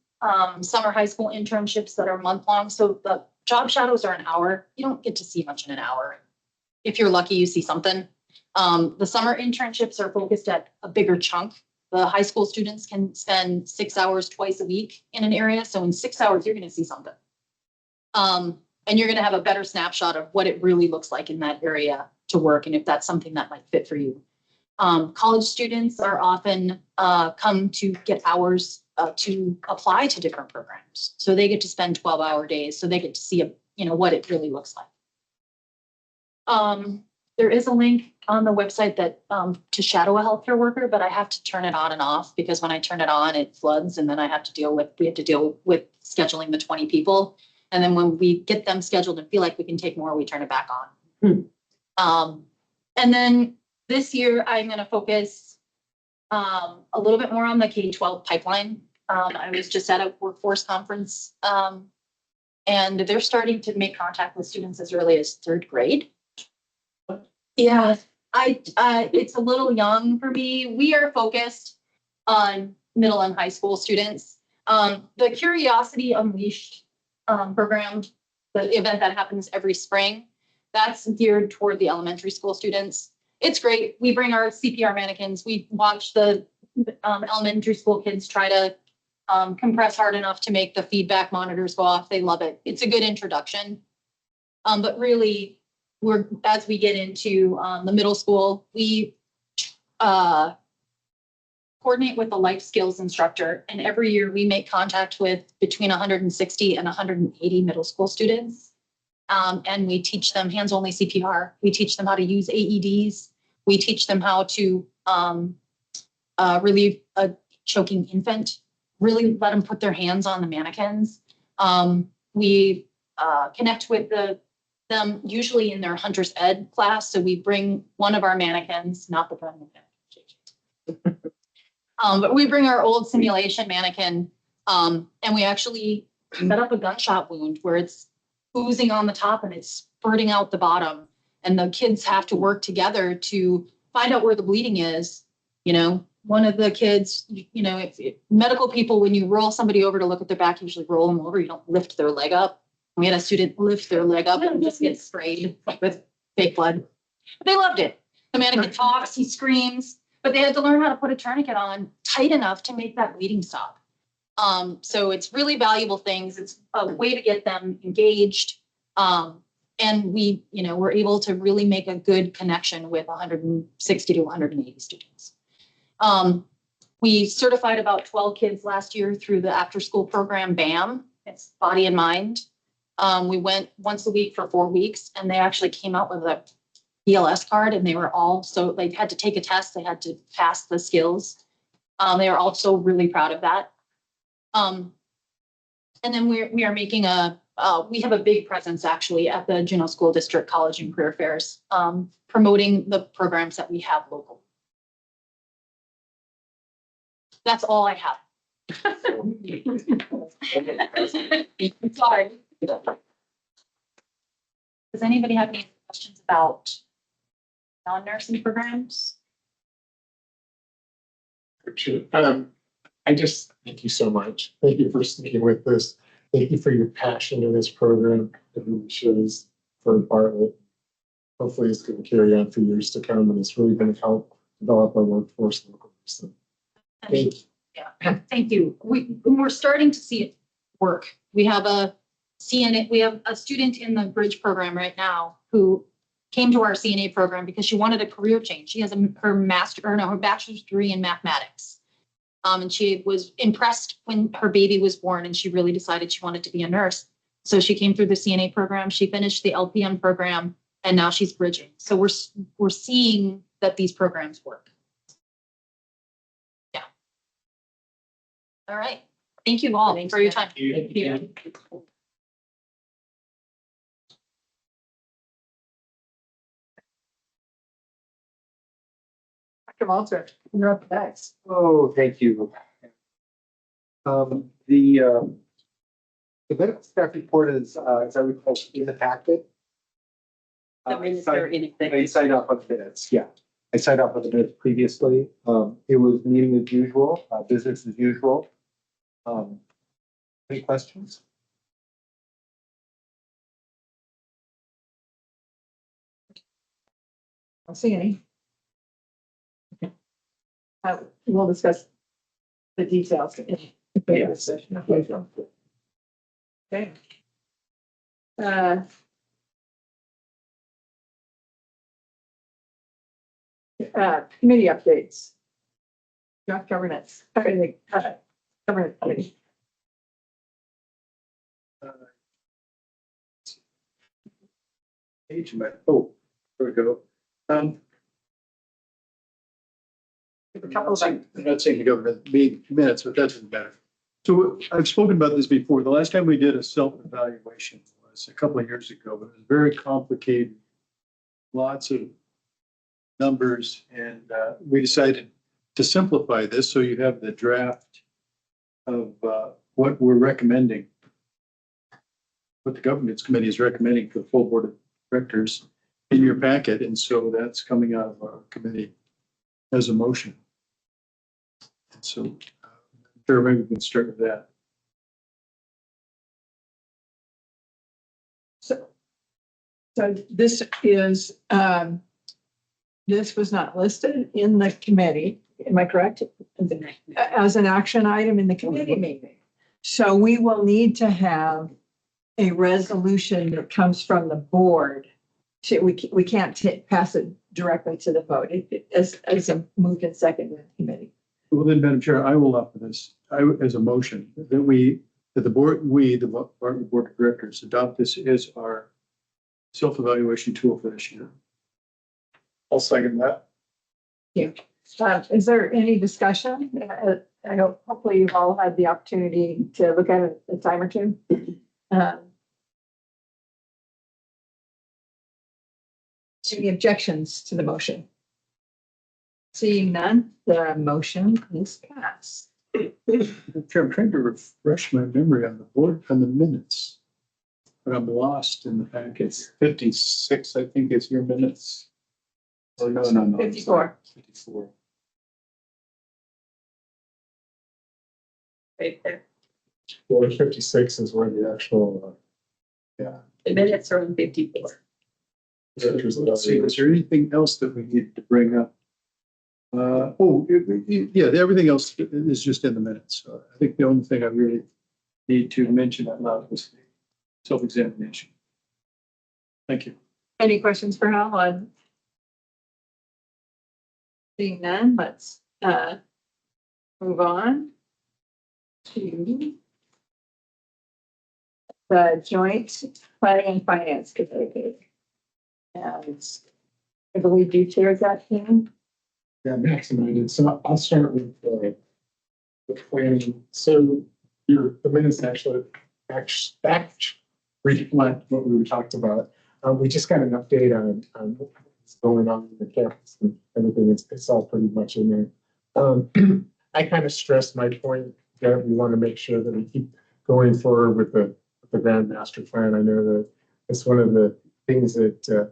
summer high school internships that are month-long. So the job shadows are an hour. You don't get to see much in an hour. If you're lucky, you see something. The summer internships are focused at a bigger chunk. The high school students can spend 6 hours twice a week in an area. So in 6 hours, you're going to see something. And you're going to have a better snapshot of what it really looks like in that area to work and if that's something that might fit for you. College students are often come to get hours to apply to different programs. So they get to spend 12-hour days. So they get to see, what it really looks like. There is a link on the website that to shadow a healthcare worker, but I have to turn it on and off because when I turn it on, it floods and then we have to deal with scheduling the 20 people. And then when we get them scheduled and feel like we can take more, we turn it back on. And then this year, I'm going to focus a little bit more on the K-12 pipeline. I was just at a workforce conference, and they're starting to make contact with students as early as 3rd grade. Yeah, it's a little young for me. We are focused on middle and high school students. The Curiosity Unleashed program, the event that happens every spring, that's geared toward the elementary school students. It's great. We bring our CPR mannequins. We watch the elementary school kids try to compress hard enough to make the feedback monitors go off. They love it. It's a good introduction. But really, as we get into the middle school, we coordinate with a life skills instructor. And every year we make contact with between 160 and 180 middle school students. And we teach them hands-only CPR. We teach them how to use AEDs. We teach them how to relieve a choking infant, really let them put their hands on the mannequins. We connect with them usually in their hunter's ed class. So we bring one of our mannequins, not the brand new but we bring our old simulation mannequin and we actually set up a gunshot wound where it's oozing on the top and it's spurting out the bottom. And the kids have to work together to find out where the bleeding is. One of the kids, if medical people, when you roll somebody over to look at their back, you usually roll them over. You don't lift their leg up. We had a student lift their leg up and just get sprayed with fake blood. But they loved it. The mannequin talks, he screams, but they had to learn how to put a tourniquet on tight enough to make that bleeding stop. So it's really valuable things. It's a way to get them engaged. And we're able to really make a good connection with 160 to 180 students. We certified about 12 kids last year through the after school program BAM. It's Body and Mind. We went once a week for 4 weeks and they actually came out with a BLS card and they were all, so they had to take a test. They had to pass the skills. They are also really proud of that. And then we are making we have a big presence actually at the Juneau School District College and Career Fairs, promoting the programs that we have local. That's all I have. Sorry. Does anybody have any questions about non-nursing programs? I just thank you so much. Thank you for sticking with this. Thank you for your passion in this program. It really shows for Bartlett. Hopefully it's going to carry on for years to come and it's really going to help develop our workforce locally. So thank you. Yeah, thank you. We're starting to see it work. We have a CNA, we have a student in the Bridge program right now who came to our CNA program because she wanted a career change. She has her bachelor's degree in mathematics. And she was impressed when her baby was born and she really decided she wanted to be a nurse. So she came through the CNA program, she finished the LPN program, and now she's bridging. So we're seeing that these programs work. Yeah. All right. Thank you all for your time. Thank you. Dr. Walter, you're up next. Oh, thank you. The medical staff report is, as I recall, in the packet. The minutes are in I executive. signed off on the minutes, yeah. I signed off on the minutes previously. It was meeting as usual, business as usual. Any questions? I don't see any. We'll discuss the details in the session. Okay. Committee updates. Draft governance, governance committee. Page, oh, there we go. A couple of I'm not saying to go over the minutes, but that doesn't matter. So I've spoken about this before. The last time we did a self-evaluation was a couple of years ago, but it was very complicated. Lots of numbers, and we decided to simplify this so you have the draft of what we're recommending, what the governance committee is recommending for the full board of directors in your packet, and so that's coming out of our committee as a motion. And so, sure, maybe we can start with that. So this is, this was not listed in the committee, am I correct? As an action item in the committee meeting. So we will need to have a resolution that comes from the board. We can't pass it directly to the vote as a moved and seconded in the committee. Well, then, Madam Chair, I will offer this as a motion that the board, the board of directors adopt this as our self-evaluation tool for this year. I'll second that. Yeah. Is there any discussion? I hope, hopefully you've all had the opportunity to look at it a time or two. Any objections to the motion? Seeing none, the motion is passed. I'm trying to refresh my memory on the board, on the minutes. But I'm lost in the packets. 56, I think is your minutes. Oh, no. 54. 54. Right there. Well, 56 is where the actual, The minutes are on 54. Let's see, is there anything else that we need to bring up? Yeah, everything else is just in the minutes. I think the only thing I really need to mention out loud was self-examination. Thank you. Any questions for Hal on? Seeing none, let's move on to the joint planning and finance committee. And I believe you chaired that team. yeah, Max and I did. So I'll start with the planning. So the minutes actually reflect what we were talking about. We just got an update on what's going on in the campus and everything. It's all pretty much in there. I kind of stressed my point that we want to make sure that we keep going forward with the grand master plan. I know that it's one of the things that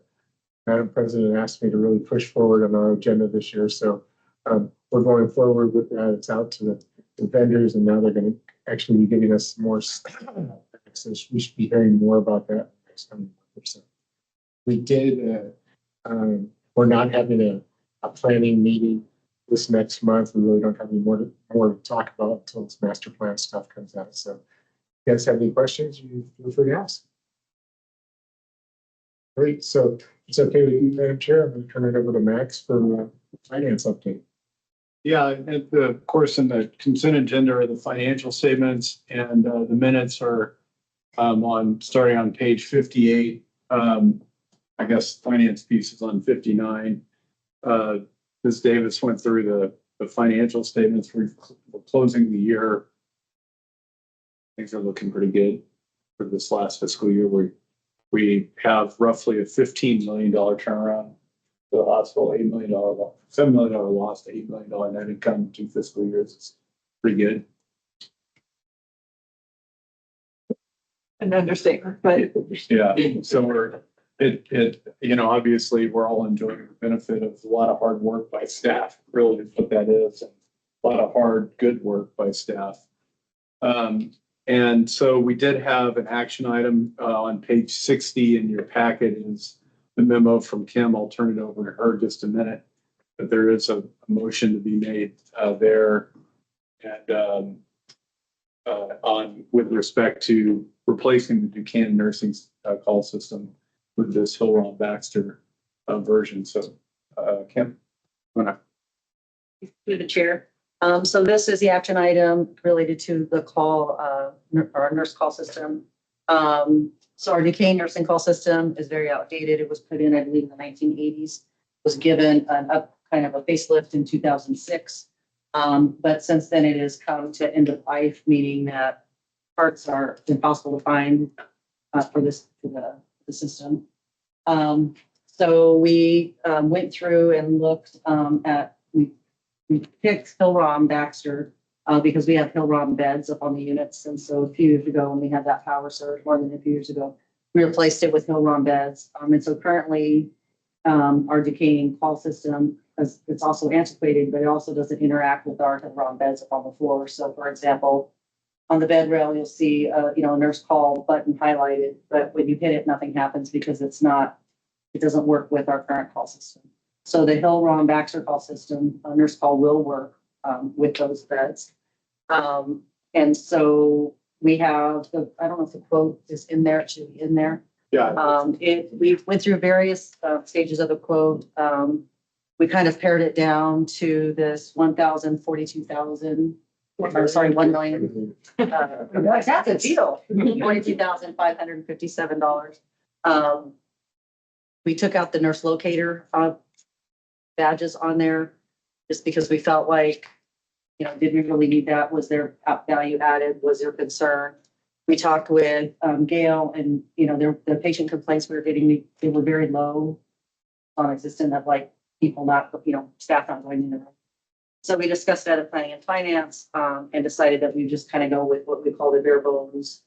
Madam President asked me to really push forward on our agenda this year. So we're going forward with that. It's out to the vendors, and now they're going to actually be giving us more access. We should be hearing more about that next time. We did, we're not having a planning meeting this next month. We really don't have any more to talk about until this master plan stuff comes out. So if you guys have any questions, you feel free to ask. Great. So it's okay with you, Madam Chair. I'm going to turn it over to Max for the finance update. Yeah, and of course, in the consent agenda are the financial statements, and the minutes are starting on page 58. I guess finance piece is on 59. Ms. Davis went through the financial statements for closing the year. Things are looking pretty good for this last fiscal year. We have roughly a $15 million turnaround for the hospital, $8 million loss, $7 million loss to $8 million net income 2 fiscal years. It's pretty good. An understatement, but Yeah, so Obviously, we're all enjoying the benefit of a lot of hard work by staff, really is what that is. A lot of hard, good work by staff. And so we did have an action item on page 60 in your packet is the memo from Kim. I'll turn it over to her just a minute. But there is a motion to be made there and on with respect to replacing the Buchanan nursing call system with this Hill-Rom Baxter version. So Kim, wanna Through the chair. So this is the action item related to the call, our nurse call system. So our Duquesne nursing call system is very outdated. It was put in, I believe, in the 1980s, was given kind of a facelift in 2006. But since then it has come to end of life, meaning that parts are impossible to find for the system. So we went through and looked at, we picked Hill-Rom Baxter because we have Hill-Rom beds up on the units. And so a few years ago, when we had that power surge, more than a few years ago, we replaced it with Hill-Rom beds. And so currently our Duquesne call system, it's also antiquated, but it also doesn't interact with our Hill-Rom beds up on the floor. So for example, on the bed rail, you'll see a nurse call button highlighted, but when you hit it, nothing happens because it doesn't work with our current call system. So the Hill-Rom Baxter call system, nurse call will work with those beds. And so we have I don't know if the quote is in there, it should be in there. Yeah. We went through various stages of the quote. We kind of pared it down to this 1,042,000, or sorry, 1 million. That's a deal. $42,557. We took out the nurse locator badges on there just because we felt like, did we really need that? Was there value added? Was there concern? We talked with Gail and, the patient complaints we were getting, they were very low, non-existent of like people not, staff not going in the room. So we discussed that at planning and finance and decided that we just kind of go with what we call the bare bones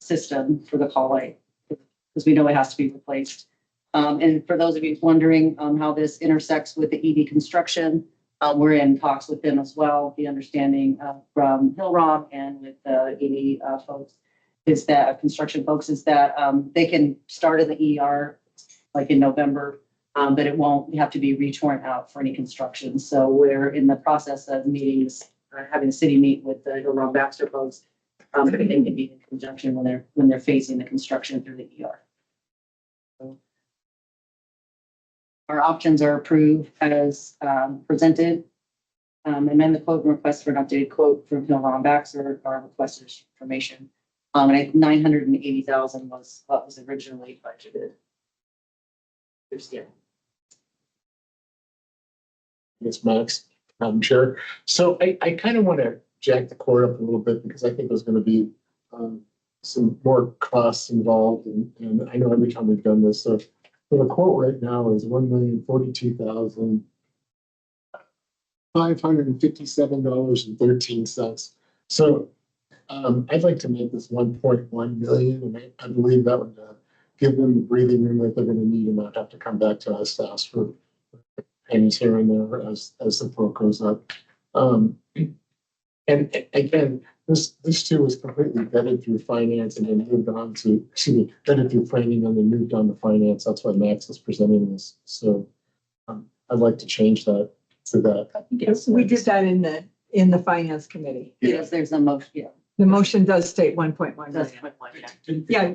system for the call light because we know it has to be replaced. And for those of you wondering how this intersects with the ED construction, we're in talks with them as well. The understanding from Hill-Rom and with the ED folks is that construction folks is that they can start in the ER like in November, but it won't have to be retorn out for any construction. So we're in the process of meetings, having the city meet with the Hill-Rom Baxter folks. They can meet in conjunction when they're phasing the construction through the ER. So our options are approved as presented. Amend the quote and request for an updated quote from Hill-Rom Baxter, our requested information. And 980,000 was what was originally budgeted. Yeah. It's Max, Madam Chair. So I kind of want to jack the cord up a little bit because I think there's going to be some more costs involved. And I know every time we've done this, so the quote right now is $1,042,557.13. So I'd like to make this 1.1 million, and I believe that would give them the breathing room that they're going to need and not have to come back to us to ask for pennies here and there as the quote goes up. And again, this too was completely vetted through finance and then moved on to, vetted through planning and then moved on to finance. That's why Max is presenting this. So I'd like to change that to that. Yes, we did that in the finance committee. Yes, there's a motion, yeah. The motion does state 1.1 That's million. my point, yeah. Yeah,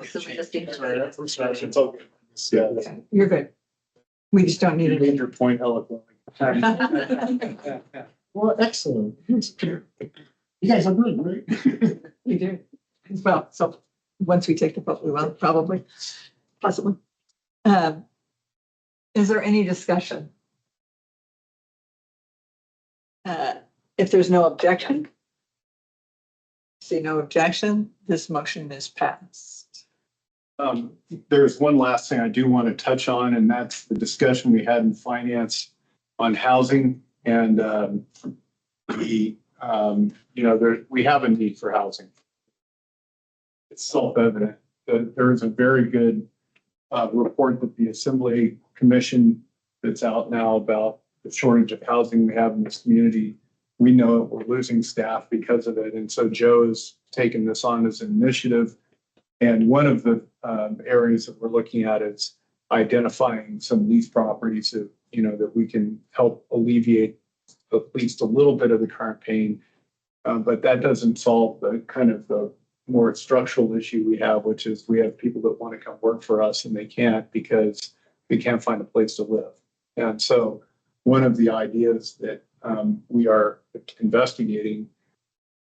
So we just need to- I'm sorry, it's all good. Yeah. you're good. We just don't need You it. made your point eloquently. Well, excellent. You guys are good, right? We do. Well, so once we take the vote, we will probably, possibly. Is there any discussion? If there's no objection, see no objection, this motion is passed. There's one last thing I do want to touch on, and that's the discussion we had in finance on housing and we have a need for housing. It's self-evident. there is a very good report that the Assembly Commission that's out now about the shortage of housing we have in this community. We know we're losing staff because of it. And so Joe has taken this on as an initiative. And one of the areas that we're looking at is identifying some of these properties that, that we can help alleviate at least a little bit of the current pain. But that doesn't solve the kind of the more structural issue we have, which is we have people that want to come work for us and they can't because they can't find a place to live. And so one of the ideas that we are investigating,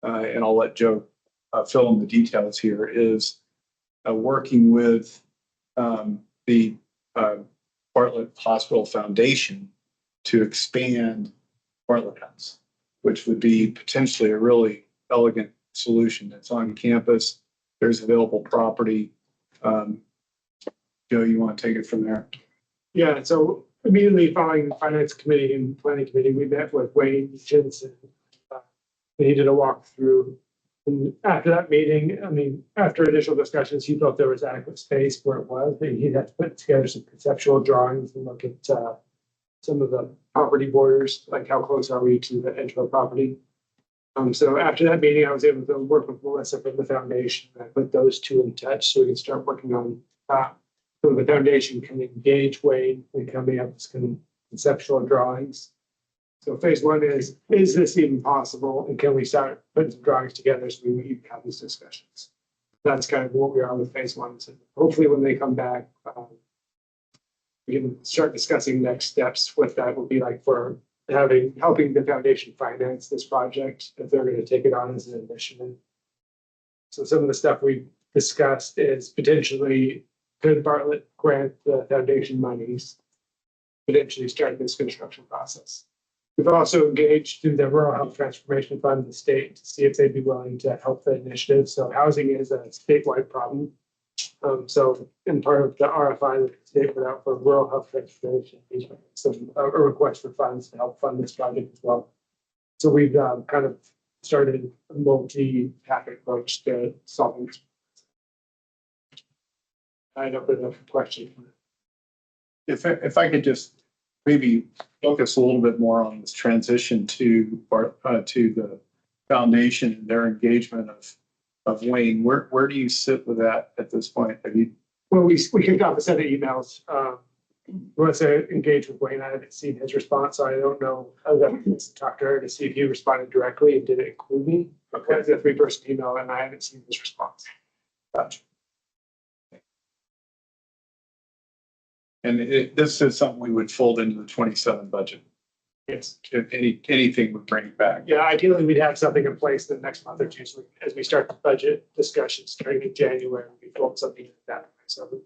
and I'll let Joe fill in the details here, is working with the Bartlett Hospital Foundation to expand Bartlett House, which would be potentially a really elegant solution. It's on campus. There's available property. Joe, you want to take it from there? Yeah, so immediately following the finance committee and planning committee, we met with Wayne Jensen. He did a walkthrough. And after that meeting, after initial discussions, he felt there was adequate space where it was. He'd have to put together some conceptual drawings and look at some of the property borders, like how close are we to the edge of a property. So after that meeting, I was able to work with Melissa from the foundation. I put those two in touch so we can start working on so the foundation can engage Wayne and coming up with some conceptual drawings. So phase one is this even possible? And can we start putting some drawings together so we can have these discussions? That's kind of what we are with phase one. So hopefully when they come back, we can start discussing next steps. What that will be like for helping the foundation finance this project if they're going to take it on as an initiative. So some of the stuff we discussed is potentially could Bartlett grant the foundation monies, potentially start this construction process. We've also engaged through the Rural Health Transformation Fund, the state, to see if they'd be willing to help the initiative. So housing is a statewide problem. So in part of the RFI that the state put out for rural health transformation, a request for funds to help fund this project as well. So we've kind of started a multi-path approach to solving this. I don't have a question. If I could just maybe focus a little bit more on this transition to the foundation and their engagement of Wayne, where do you sit with that at this point? Have you? Well, we kicked off a set of emails. Once I engaged with Wayne, I haven't seen his response, so I don't know. I would have to talk to her to see if he responded directly and did it include me. Okay, it's a 3-person email, and I haven't seen his response. Gotcha. And this is something we would fold into the 27 budget. Yes. If anything would bring it back. Yeah, ideally, we'd have something in place in the next month or two. So as we start the budget discussions starting in January, we fold something in that way. So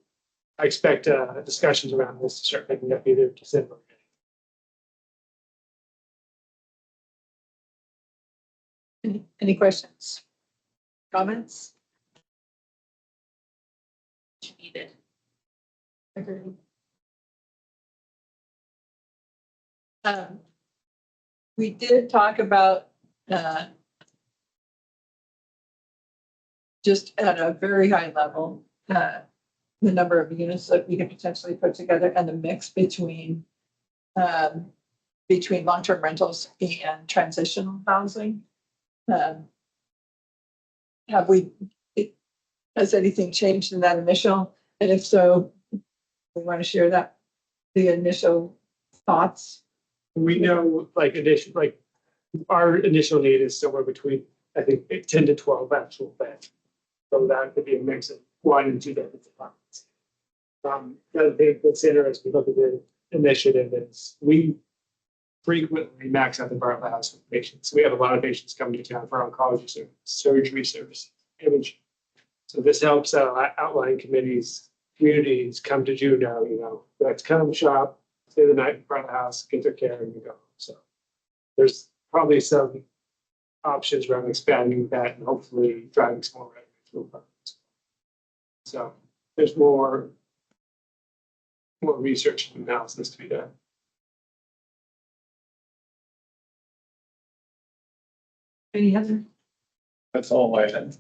I expect discussions around this to start picking up either December. Any questions? Comments? Needed. Agreed. We did talk about just at a very high level, the number of units that we could potentially put together and the mix between long-term rentals and transitional housing. Has anything changed in that initial? And if so, we want to share the initial thoughts. We know our initial need is somewhere between, I think, 10 to 12 actual beds. So that could be a mix of 1 and 2 different apartments. The other thing that's interesting as we look at the initiative is we frequently max out the Bartlett House with patients. We have a lot of patients coming to town for oncology service, surgery services, imaging. So this helps outlying communities come to Juneau, let's come shop, stay the night in front of the house, get their care, and you go. So there's probably some options around expanding that and hopefully driving some more revenue through apartments. So there's more research and analysis to be done. Any other? That's all I had.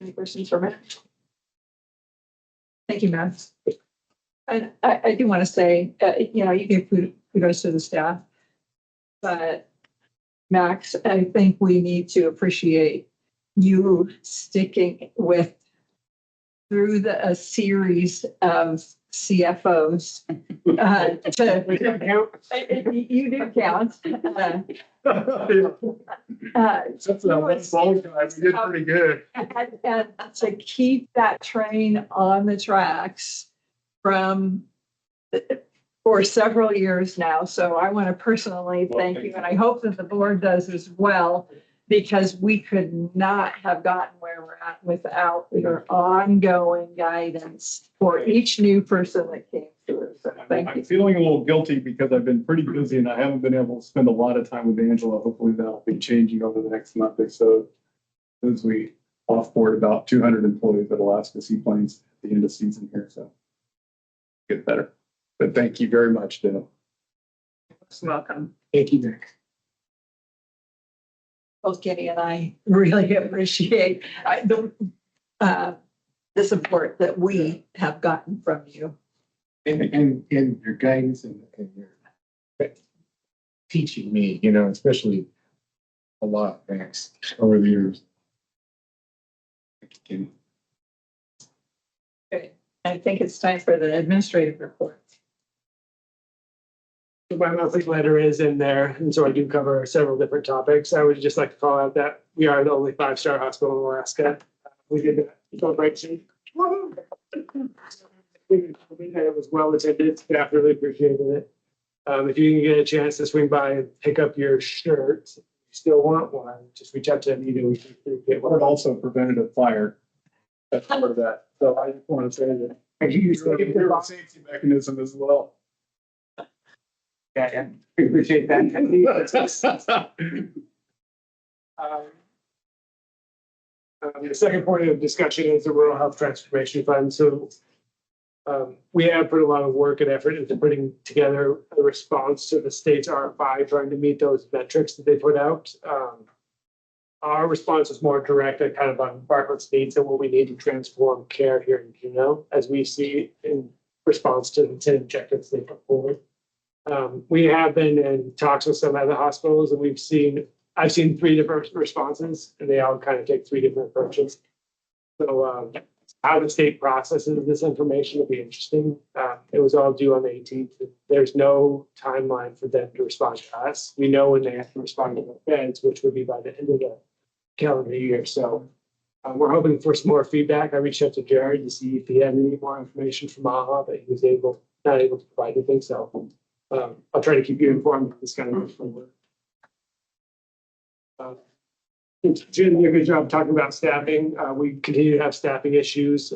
Any questions for Matt? Thank you, Matt. And I do want to say, you give kudos to the staff, but Max, I think we need to appreciate you sticking with through a series of CFOs. We can count. You do count. Except for that one phone guy, we did pretty good. And to keep that train on the tracks for several years now. So I want to personally thank you, and I hope that the board does as well, because we could not have gotten where we're at without your ongoing guidance for each new person that came through. So thank I'm you. feeling a little guilty because I've been pretty busy and I haven't been able to spend a lot of time with Angela. Hopefully that'll be changing over the next month or so. As we offboard about 200 employees at Alaska Seaplanes at the end of season here, so get better. But thank you very much, Dale. Welcome. Thank you, Nick. Both Kenny and I really appreciate the support that we have gotten from you. And your guidance and your teaching me, especially a lot, Max, over the years. Thank you, Kenny. Okay, I think it's time for the administrative report. My monthly letter is in there, and so I do cover several different topics. I would just like to call out that we are the only 5-star hospital in Alaska. We did that celebration. It was well attended. Staff really appreciated it. If you can get a chance to swing by and pick up your shirt, if you still want one, just reach out to Anita. We can get But one. also prevented a fire. That's part of that. So I just want to say that you're a safety mechanism as well. Yeah, we appreciate that. The second point of discussion is the Rural Health Transformation Fund. So we have put a lot of work and effort into putting together a response to the state's RFI, trying to meet those metrics that they put out. Our response is more direct and kind of on Bartlett's needs and what we need to transform care here in Juneau, as we see in response to the 10 objectives they put forward. We have been in talks with some other hospitals, and I've seen 3 different responses, and they all kind of take 3 different approaches. So how the state processes this information will be interesting. It was all due on the 18th. There's no timeline for them to respond to us. We know when they have to respond to the feds, which would be by the end of the calendar year. So we're hoping for some more feedback. I reached out to Jared to see if he had any more information from AHA, but he was not able to provide anything. So I'll try to keep you informed of this kind of information. Jen did a good job talking about staffing. We continue to have staffing issues.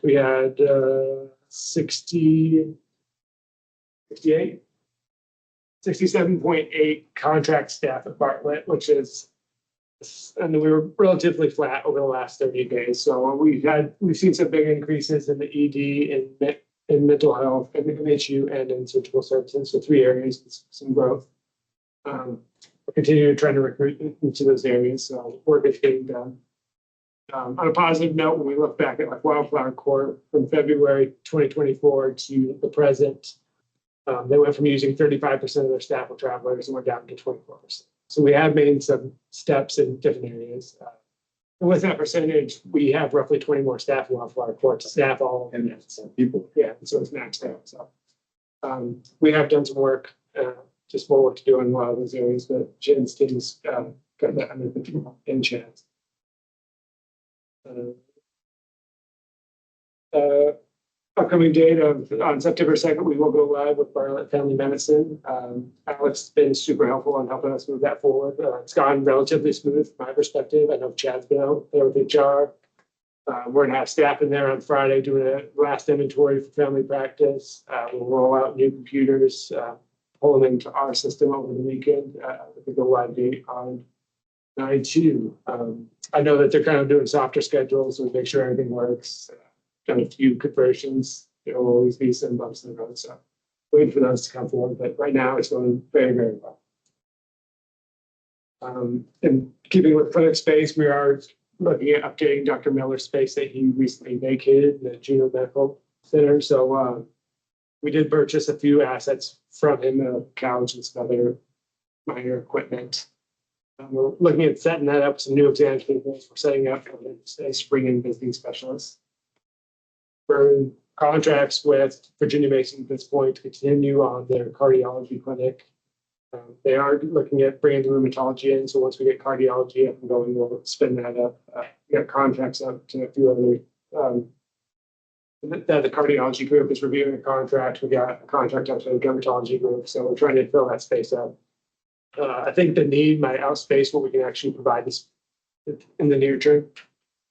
We had 67.8 contract staff at Bartlett, which is, and we were relatively flat over the last 30 days. So we've seen some big increases in the ED, in mental health, and MHU, and in surgical services. So 3 areas with some growth. We're continuing to try to recruit into those areas. So work is getting done. On a positive note, when we look back at like Wildflower Court from February 2024 to the present, they went from using 35% of their staff with travelers and we're down to 24%. So we have made some steps in different areas. And with that percentage, we have roughly 20 more staff in Wildflower Court to staff all of them. So People. yeah, so it's maxed out. So we have done some work, just more work to do in a lot of those areas, but Jen's team's got that under control in chat. Upcoming date on September 2nd, we will go live with Bartlett Family Medicine. Alex has been super helpful on helping us move that forward. It's gone relatively smooth from my perspective. I know Chad's been out there with HR. We're gonna have staff in there on Friday doing a last inventory for family practice. We'll roll out new computers, pull them into our system over the weekend. With the go live date on 9/2. I know that they're kind of doing softer schedules to make sure everything works. Done a few conversions. There will always be some bumps in the road, so waiting for those to come forward. But right now, it's going very, very well. And keeping with clinic space, we are looking at updating Dr. Miller's space that he recently vacated, the Juneau Medical Center. So we did purchase a few assets from him, a couch and some other minor equipment. We're looking at setting that up, some new exam tables. We're setting up a spring and visiting specialist. We're in contracts with Virginia Mason at this point to continue on their cardiology clinic. They are looking at bringing the rheumatology in, so once we get cardiology up and going, we'll spin that up. We got contracts up to a few other, that the cardiology group is reviewing a contract. We got a contract up to the dermatology group, so we're trying to fill that space up. I think the need might outspace what we can actually provide this in the near term.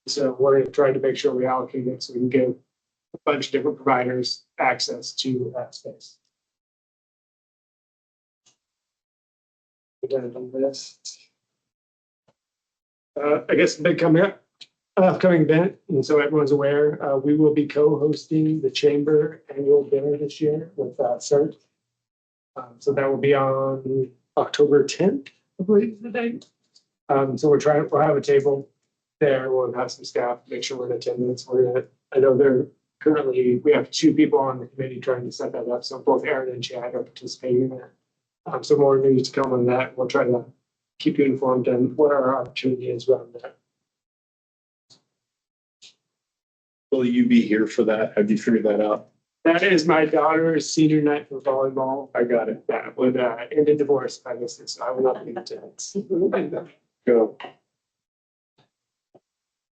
So we're trying to make sure we allocate it so we can give a bunch of different providers access to that space. I guess the big upcoming event, and so everyone's aware, we will be co-hosting the Chamber annual dinner this year with CERT. So that will be on October 10th, I believe is the date. So we'll have a table there. We'll have some staff, make sure we're in attendance. I know we have 2 people on the committee trying to set that up. So both Aaron and Chad are participating in that. So more news to come on that. We'll try to keep you informed on what our opportunity is around that. Will you be here for that? Have you figured that out? That is my daughter's senior night for volleyball. I got it. That would end in divorce if I missed it, so I will not be in attendance. Go.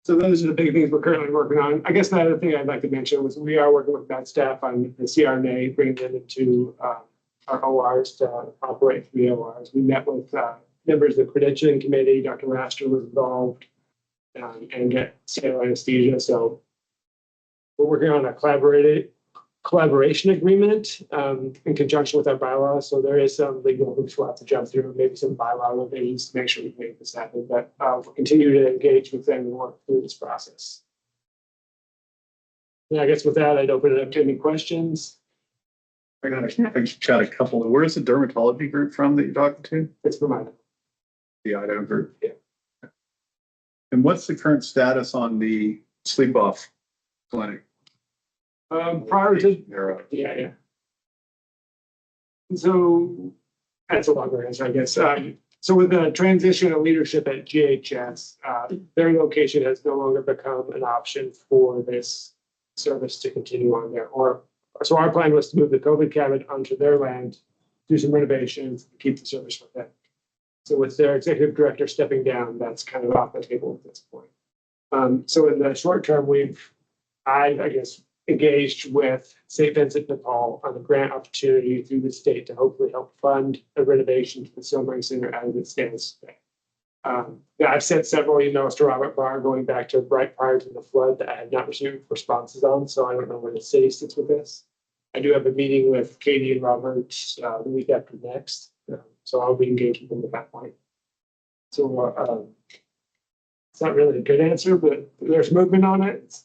So those are the big things we're currently working on. I guess the other thing I'd like to mention was we are working with med staff on the CRNA, bringing them into our ORs to operate 3 ORs. We met with members of the credentialing committee. Dr. Raster was involved and get state anesthesia. So we're working on a collaboration agreement in conjunction with our bylaws. So there is some legal hoops we'll have to jump through, maybe some bylaw revisions to make sure we can make this happen. But we'll continue to engage with them and work through this process. And I guess with that, I'd open it up to any questions. I got a couple. Where's the dermatology group from that you're talking to? It's from Idaho. The Idaho group? Yeah. And what's the current status on the sleep off clinic? Prior to, yeah. So that's a longer answer, I guess. So with the transition of leadership at GHS, their location has no longer become an option for this service to continue on there. So our plan was to move the COVID cabinet onto their land, do some renovations, keep the service with them. So with their executive director stepping down, that's kind of off the table at this point. So in the short term, I guess, engaged with St. Vincent de Paul on a grant opportunity through the state to hopefully help fund a renovation to the Sobering Center as it stands today. I've sent several emails to Robert Barr going back to right prior to the flood that I have not received responses on, so I don't know where the city sits with this. I do have a meeting with Katie and Robert the week after next, so I'll be engaged with them at that point. So it's not really a good answer, but there's movement on it.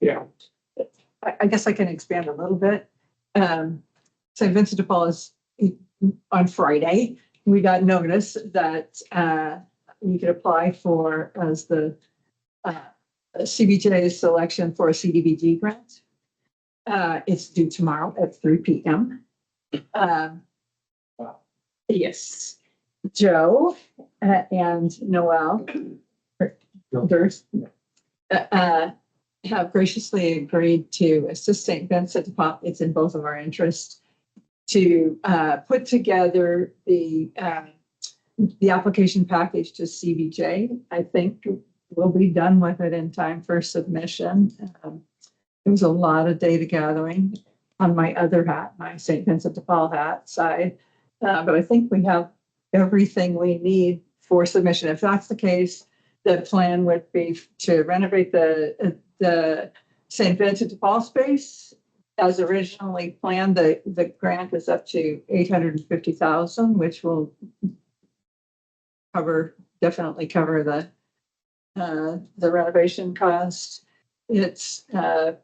Yeah. I guess I can expand a little bit. St. Vincent de Paul is on Friday. We got notice that we could apply for as the CBJ selection for a CDBG grant. It's due tomorrow at 3 p.m. Yes, Joe and Noel have graciously agreed to assist St. Vincent de Paul. It's in both of our interests to put together the application package to CBJ. I think we'll be done with it in time for submission. There was a lot of data gathering on my other hat, my St. Vincent de Paul hat side, but I think we have everything we need for submission. If that's the case, the plan would be to renovate the St. Vincent de Paul space as originally planned. The grant is up to $850,000, which will definitely cover the renovation cost. It's the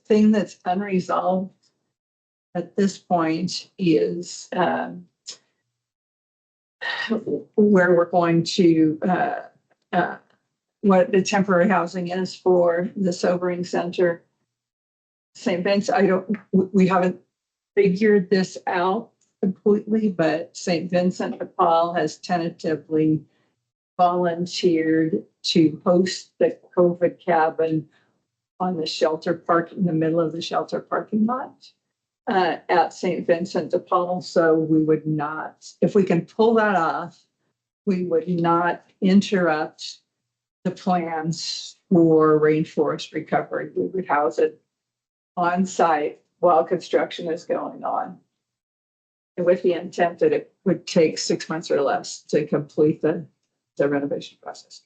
thing that's unresolved at this point is where we're going to, what the temporary housing is for the sobering center. St. Vincent, we haven't figured this out completely, but St. Vincent de Paul has tentatively volunteered to host the COVID cabin on the shelter park, in the middle of the shelter parking lot at St. Vincent de Paul. So we would not, if we can pull that off, we would not interrupt the plans for rainforest recovery. We would house it on site while construction is going on, and with the intent that it would take 6 months or less to complete the renovation process.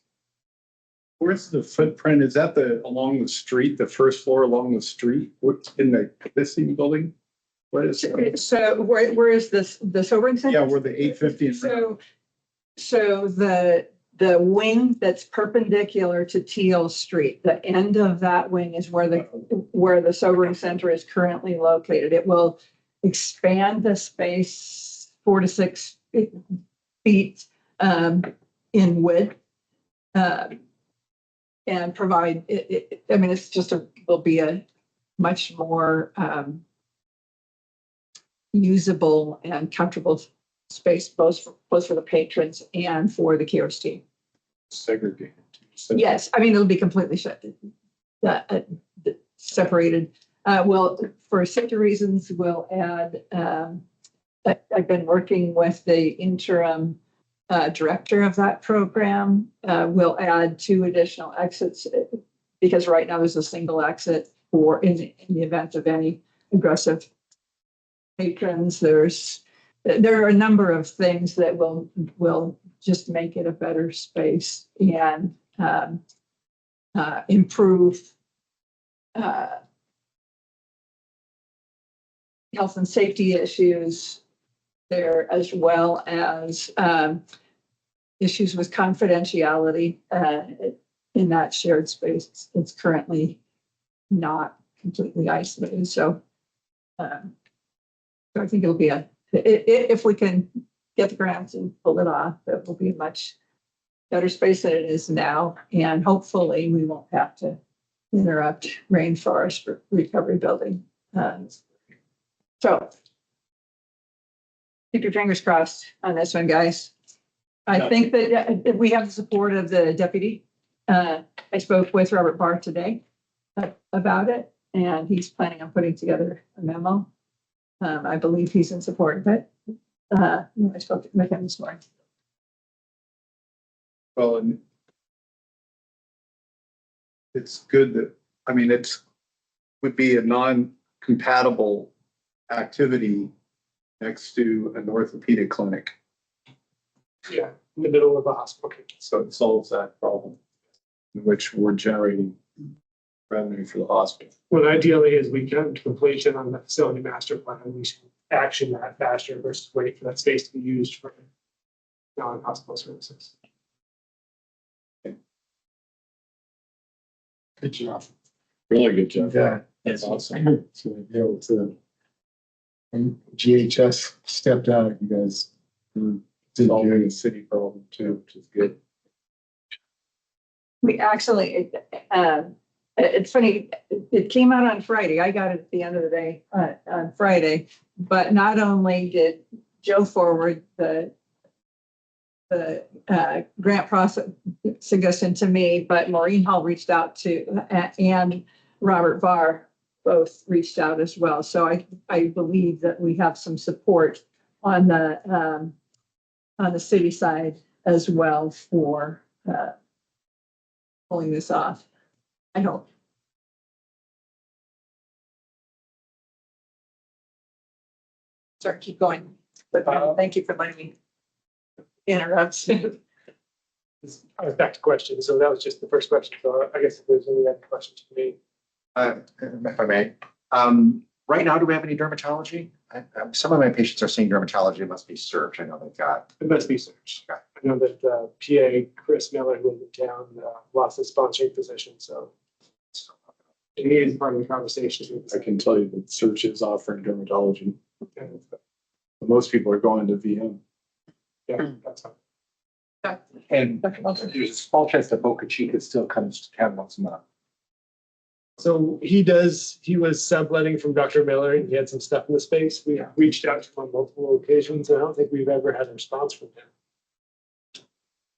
Where's the footprint? Is that along the street, the first floor along the street? What's in the existing building? What is it? So where is this, the sobering center? Yeah, where the 850 is. So the wing that's perpendicular to Teal Street, the end of that wing is where the sobering center is currently located. It will expand the space 4 to 6 feet in width. And provide it, I mean, it's just will be a much more usable and comfortable space, both for the patrons and for the KRST. Segregated. Yes, I mean, it'll be completely separated. Well, for safety reasons, we'll add, I've been working with the interim director of that program. We'll add 2 additional exits because right now there's a single exit for in the event of any aggressive patrons. There are a number of things that will just make it a better space and improve health and safety issues there, as well as issues with confidentiality in that shared space. It's currently not completely isolated. So I think it'll be if we can get the grants and pull it off, it will be a much better space than it is now. And hopefully we won't have to interrupt rainforest recovery building. So keep your fingers crossed on this one, guys. I think that we have the support of the deputy. I spoke with Robert Barr today about it, and he's planning on putting together a memo. I believe he's in support of it. I spoke with him this morning. Well, and it's good that, I mean, would be a non-compatible activity next to an orthopedic clinic. Yeah, in the middle of a hospital. So it solves that problem, in which we're generating revenue for the hospital. Well, ideally, as we come to completion on the facility master plan, we should action that faster versus wait for that space to be used for non-hospital services. Good job. Really good job. Yeah, that's awesome. To be able to, when GHS stepped out, you guys did Solving good. a city problem too, which is good. We actually, it's funny, it came out on Friday. I got it at the end of the day on Friday. But not only did Joe forward the grant process suggestion to me, but Maureen Hall reached out to, and Robert Barr both reached out as well. So I believe that we have some support on the city side as well for pulling this off. I hope. Sorry, keep going. But thank you for letting me interrupt. I was back to questions, so that was just the first question. So I guess if there's any other questions for me. If I may, right now, do we have any dermatology? Some of my patients are seeing dermatology. It must be search. I know they've got. It must be searched. Okay. I know that PA Chris Miller, who lives in town, lost his sponsoring position, so it is part of the conversation. I can tell you that Search is offering dermatology. Most people are going to VM. Yeah, that's all. And there's a small chance that Boca Chica still comes to town once a month. So he was subletting from Dr. Miller and he had some stuff in the space. We reached out to him on multiple occasions and I don't think we've ever had a response from him.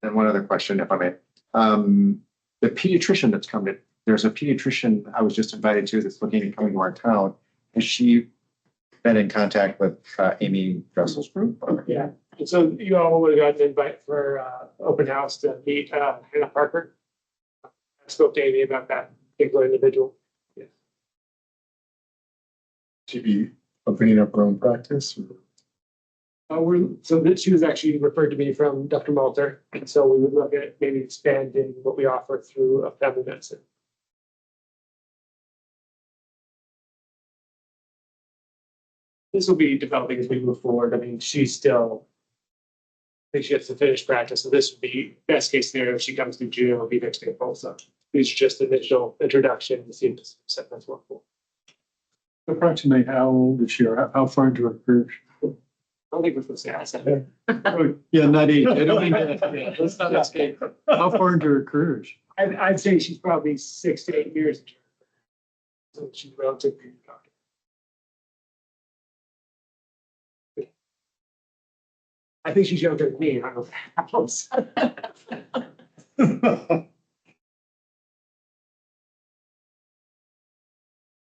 And one other question, if I may. The pediatrician that's coming, there's a pediatrician I was just invited to that's looking at coming to our town. Has she been in contact with Amy Dressel's group? Or- Yeah, and so you all would have gotten an invite for open house to meet Hannah Parker. I spoke to Amy about that particular individual. Yeah. She be opening up her own practice? So that she was actually referred to me from Dr. Malter, and so we would look at maybe expanding what we offer through family medicine. This will be developing as we move forward. I mean, she's still, I think she has to finish practice, so this would be best case scenario. If she comes through June, it'll be next April. So these are just initial introduction to see if this segment's workable. Approximately how old is she, or how far into her career? I don't think we're supposed to ask that. Oh, yeah, not age. I don't mean that. Yeah, let's not escape. How far into her career is she? I'd say she's probably 6 to 8 years. So she's relatively young. I think she's younger than me. I don't know if that helps.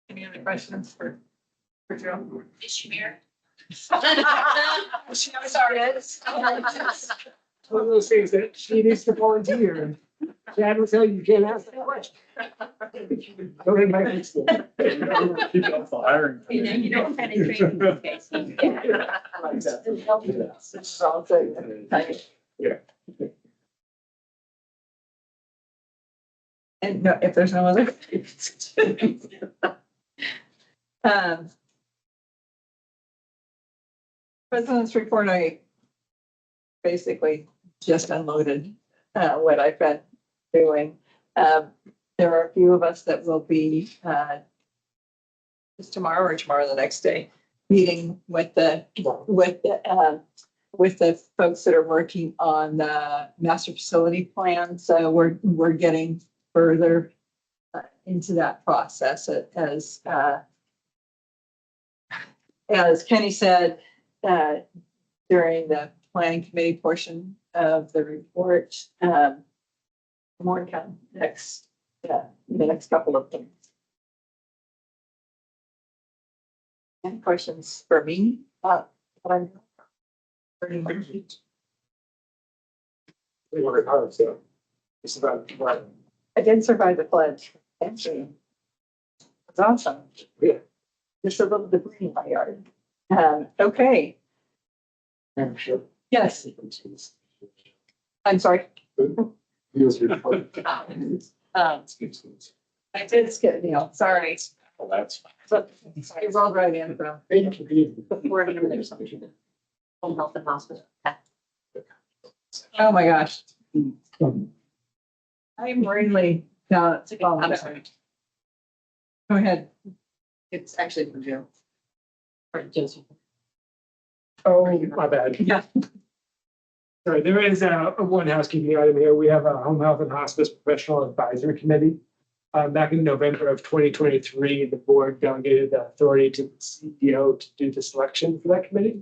Any other questions for Joe? Is she married? I'm sorry. One of those things that she needs to volunteer. And Chad will tell you, you can't ask that question. Don't invite me to. Keep off the hiring. You don't penetrate in this case. This is all good. Yeah. And no, if there's no other. President's report, I basically just unloaded what I've been doing. There are a few of us that will be just tomorrow or tomorrow the next day, meeting with the folks that are working on the master facility plan. So we're getting further into that process as Kenny said during the planning committee portion of the report. More to come next, in the next couple of things. Any questions for me? What I'm pretty much. We worked hard, so it's about what. I did survive the pledge. Actually, it's awesome. Yeah. Just a little debris in my yard. Okay. I'm sure. Yes. I'm sorry. Neil's report. I did skip Neil. Sorry. Well, that's fine. But I rolled right in from Before him, there's something. Home health and hospice. oh my gosh. I'm really not. I'm sorry. Go ahead. It's actually for Joe. Or Joseph. Oh, my bad. Yeah. Sorry, there is a one housekeeping item here. We have a home health and hospice professional advisory committee. Back in November of 2023, the board delegated the authority to the CEO to do the selection for that committee.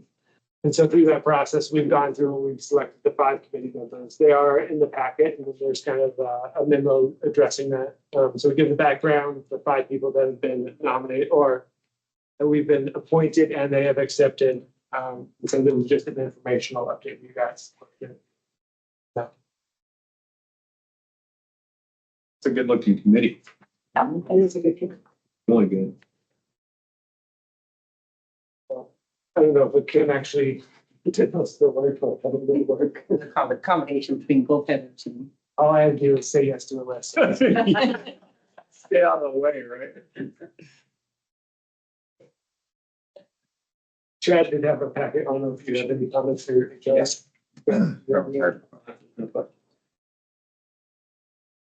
And so through that process, we've gone through and we've selected the 5 committee members. They are in the packet, and then there's kind of a memo addressing that. So we give the background, the 5 people that have been nominated or that we've been appointed and they have accepted. So this was just an informational update for you guys. It's a good looking committee. It is a good committee. Really good. I don't know if it can actually, it does the work, or how it would work. The combination between both heads and. All I have to do is say yes to the list. Stay out of the way, right? Chad did have a packet. I don't know if you have any comments for Jess. I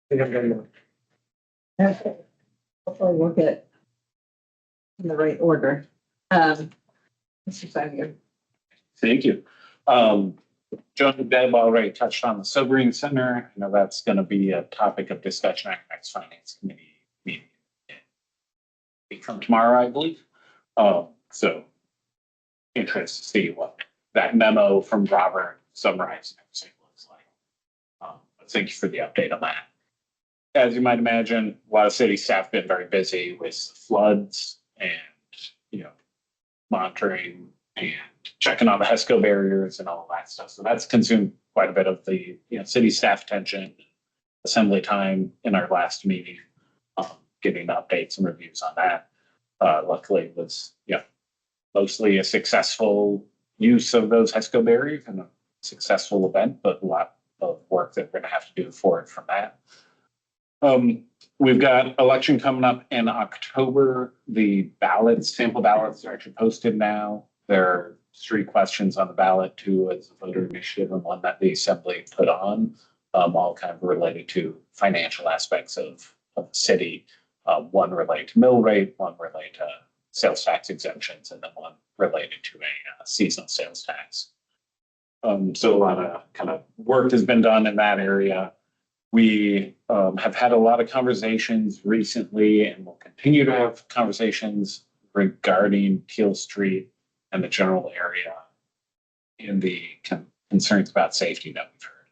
think I'm done now. Okay. Hopefully we'll get in the right order. Mr. Simon. Thank you. Joan and Deb already touched on the sobering center. I know that's going to be a topic of discussion at next finance committee meeting. Week from tomorrow, I believe. So interested to see what that memo from Robert summarizing everything looks like. But thank you for the update on that. As you might imagine, a lot of city staff have been very busy with floods and, monitoring and checking on the HESCO barriers and all that stuff. So that's consumed quite a bit of the, city staff attention, assembly time in our last meeting, getting updates and reviews on that. Luckily it was, mostly a successful use of those HESCO barriers and a successful event, but a lot of work that we're going to have to do forward from that. We've got election coming up in October. The ballots, sample ballots are actually posted now. There are 3 questions on the ballot, 2 as a voter initiative and 1 that the assembly put on, all kind of related to financial aspects of the city. 1 related to mill rate, 1 related to sales tax exemptions, and then 1 related to a seasonal sales tax. So a lot of kind of work has been done in that area. We have had a lot of conversations recently and will continue to have conversations regarding Teal Street and the general area in the concerns about safety that we've heard.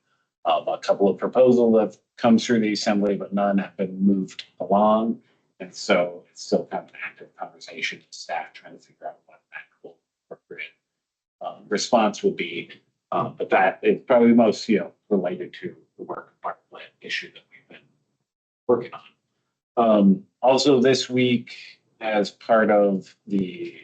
A couple of proposals have come through the assembly, but none have been moved along. And so it's still kind of an active conversation with staff trying to figure out what that appropriate response would be. But that is probably most, related to the work department issue that we've been working on. Also this week, as part of the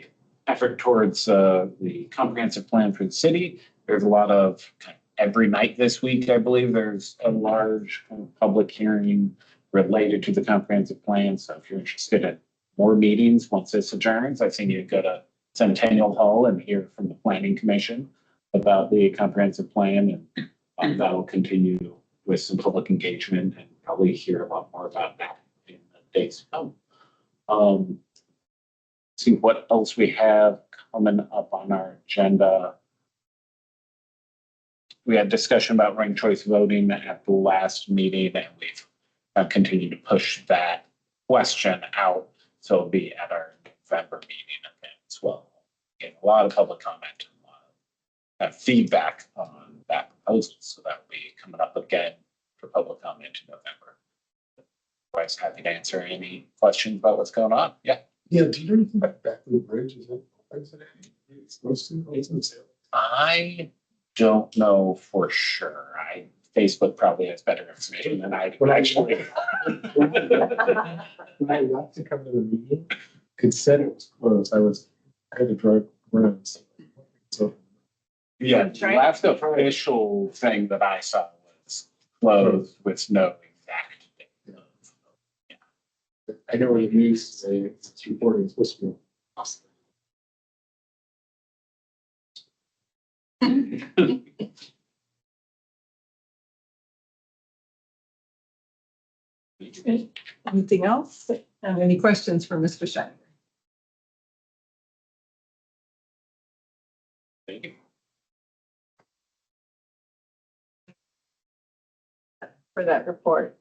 effort towards the comprehensive plan for the city, there's a lot of every night this week, I believe there's a large public hearing related to the comprehensive plan. So if you're interested in more meetings, once this adjourns, I think you go to Centennial Hall and hear from the Planning Commission about the comprehensive plan, and that will continue with some public engagement and probably hear a lot more about that in the days to come. See what else we have coming up on our agenda. We had discussion about ranked choice voting at the last meeting, and we've continued to push that question out. So it'll be at our November meeting again as well. Get a lot of public comment, a lot of feedback on that proposal. So that will be coming up again for public comment in November. Otherwise, happy to answer any questions about what's going on. Yeah. Yeah, do you know anything about Beckley Bridge? Is it supposed to? I don't know for sure. Facebook probably has better information than I do, actually. When I left to come to the meeting, it said it was closed. I had to drive around. So Yeah, the last official thing that I saw was closed with no exact date. Yeah. I know what it means to say it's reporting supposed to be awesome. Anything else? Any questions for Mr. Shiner? Thank you. For that report.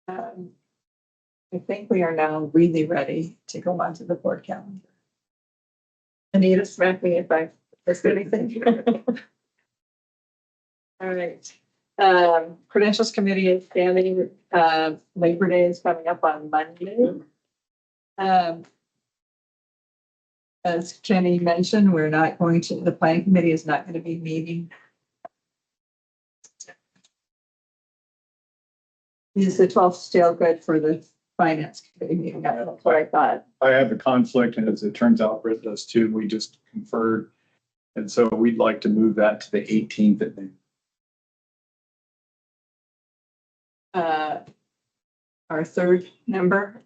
I think we are now really ready to go on to the board calendar. Anita, smack me if I missed anything. All right. Credentials Committee is standing, Labor Day is coming up on Monday. As Jenny mentioned, the planning committee is not going to be meeting. Is the 12th still good for the finance committee meeting? That's what I thought. I have a conflict, and as it turns out, Britt does too. We just conferred. And so we'd like to move that to the 18th at noon. Our third member.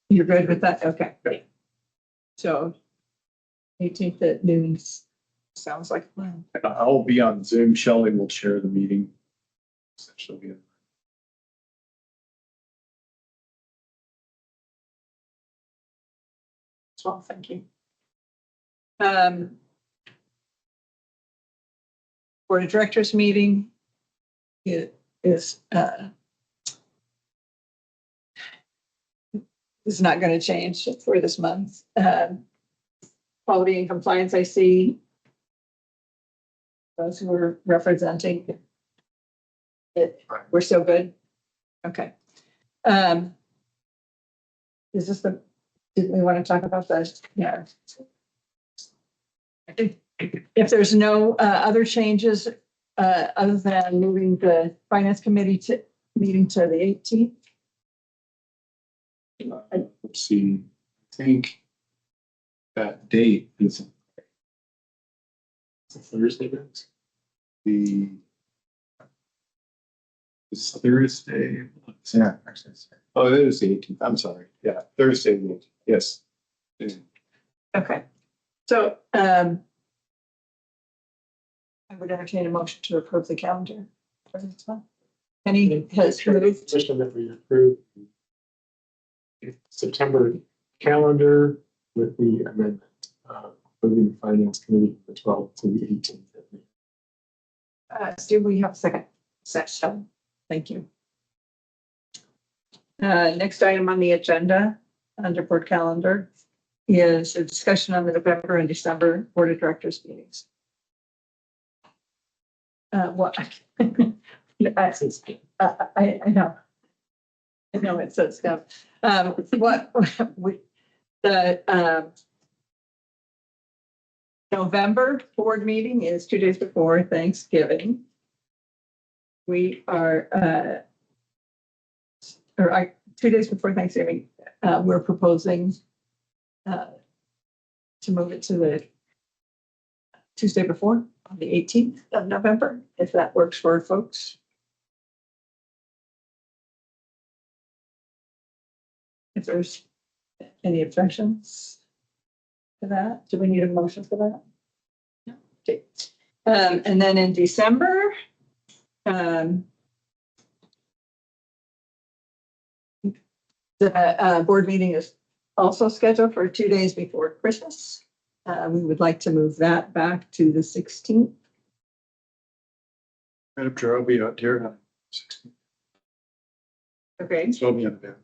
You're good with that? Okay. Okay. So 18th at noon sounds like a plan. And I'll be on Zoom. Shelley will chair the meeting. So she'll be Well, thank you. Board of Directors meeting is not going to change for this month. Quality and compliance, I see those who are representing it. We're still good. Okay. Is this did we want to talk about this? Yeah. If there's no other changes, other than moving the finance committee meeting to the 18th. Let's see, I think that date is It's a Thursday, but it's Thursday. Yeah, actually. Oh, it is the 18th. I'm sorry. Yeah, Thursday. Yes. Okay. So I would entertain a motion to approve the calendar for this month. Penny has moved. Motion that we approve the September calendar with the amendment, moving the finance committee from the 12th to the 18th. Do we have a second session? Thank you. Next item on the agenda under board calendar is a discussion on the November and December Board of Directors meetings. What? I know. I know it says stuff. The November board meeting is 2 days before Thanksgiving. We are, 2 days before Thanksgiving, we're proposing to move it to the Tuesday before, on the 18th of November, if that works for folks. If there's any objections to that, do we need a motion for that? No. Okay. And then in December, the board meeting is also scheduled for 2 days before Christmas. We would like to move that back to the 16th. Madam Chair, I'll be out here on 16th. Okay. So I'll be on there.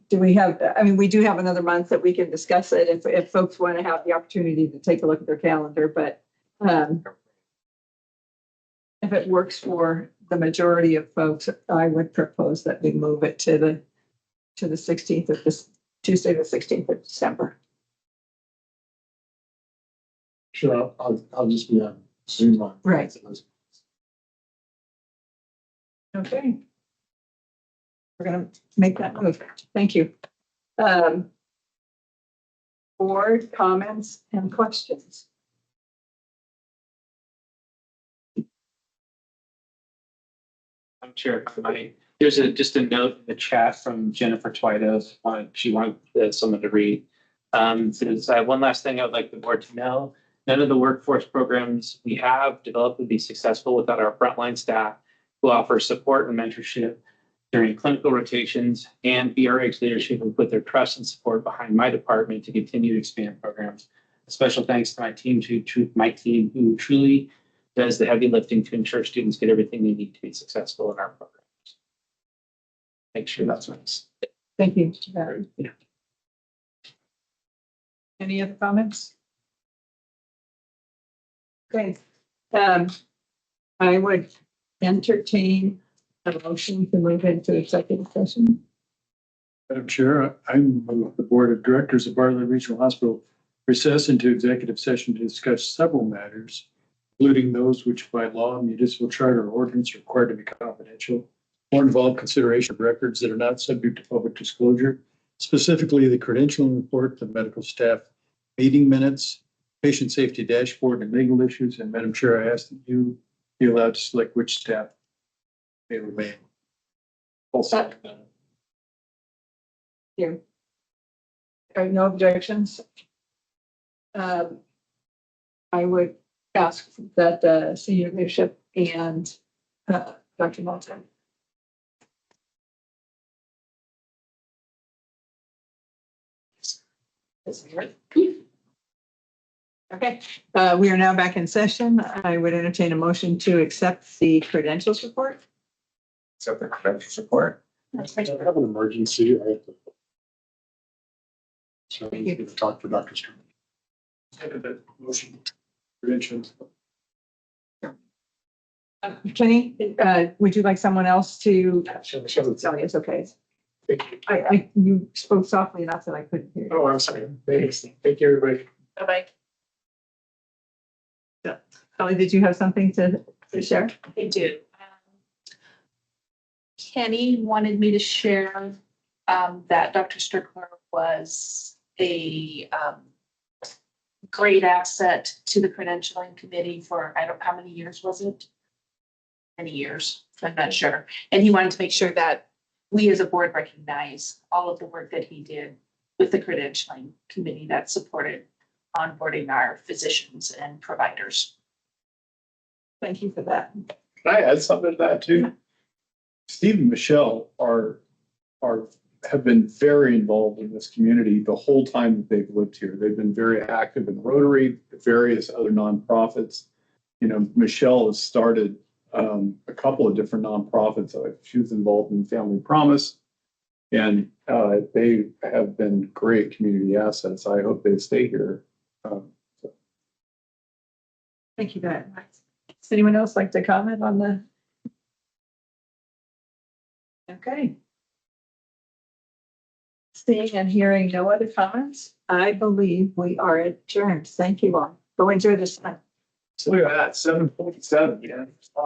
Do we have, I mean, we do have another month that we can discuss it if folks want to have the opportunity to take a look at their calendar, but if it works for the majority of folks, I would propose that we move it to the 16th of this Tuesday, the 16th of December. Sure, I'll just be on Zoom on. Right. Okay. We're gonna make that move. Thank you. Board comments and questions. I'm Chair, if I might. There's just a note in the chat from Jennifer Twido. She wanted someone to read. Says, one last thing I would like the board to know. None of the workforce programs we have developed would be successful without our frontline staff who offer support and mentorship during clinical rotations, and BRH leadership who put their trust and support behind my department to continue to expand programs. A special thanks to my team who truly does the heavy lifting to ensure students get everything they need to be successful in our programs. Make sure that's nice. Thank you. Yeah. Any other comments? Okay. I would entertain a motion to move into executive session. Madam Chair, I move the Board of Directors of Bartlett Regional Hospital recess into executive session to discuss several matters, including those which by law, municipal charter, or ordinance are required to be confidential, or involve consideration of records that are not subject to public disclosure, specifically the credentialing report, the medical staff meeting minutes, patient safety dashboard, and legal issues. And Madam Chair, I ask that you be allowed to select which staff may remain. Also, Here. No objections. I would ask that the senior leadership and Dr. Malton. Okay, we are now back in session. I would entertain a motion to accept the credentials report. So the credentials report. I have an emergency. I have to. So I need to talk to Dr. Stern. Motion. Credentials. Kenny, would you like someone else to? Sure. Oh, it's okay. Thank you. You spoke softly enough that I couldn't hear you. Oh, I'm sorry. Thanks. Thank you, everybody. Bye-bye. Kelly, did you have something to share? I do. Kenny wanted me to share that Dr. Strickler was a great asset to the credentialing committee for, I don't know, how many years was it? Many years, I'm not sure. And he wanted to make sure that we as a board recognize all of the work that he did with the credentialing committee that supported onboarding our physicians and providers. Thank you for that. Can I add something to that too? Steve and Michelle have been very involved in this community the whole time that they've lived here. They've been very active in Rotary, various other nonprofits. You know, Michelle has started a couple of different nonprofits. She was involved in Family Promise, and they have been great community assets. I hope they stay here. Thank you very much. Does anyone else like to comment on the? Okay. Seeing and hearing no other comments, I believe we are adjourned. Thank you all. Go enjoy this time. So look at that, 7:47, yeah.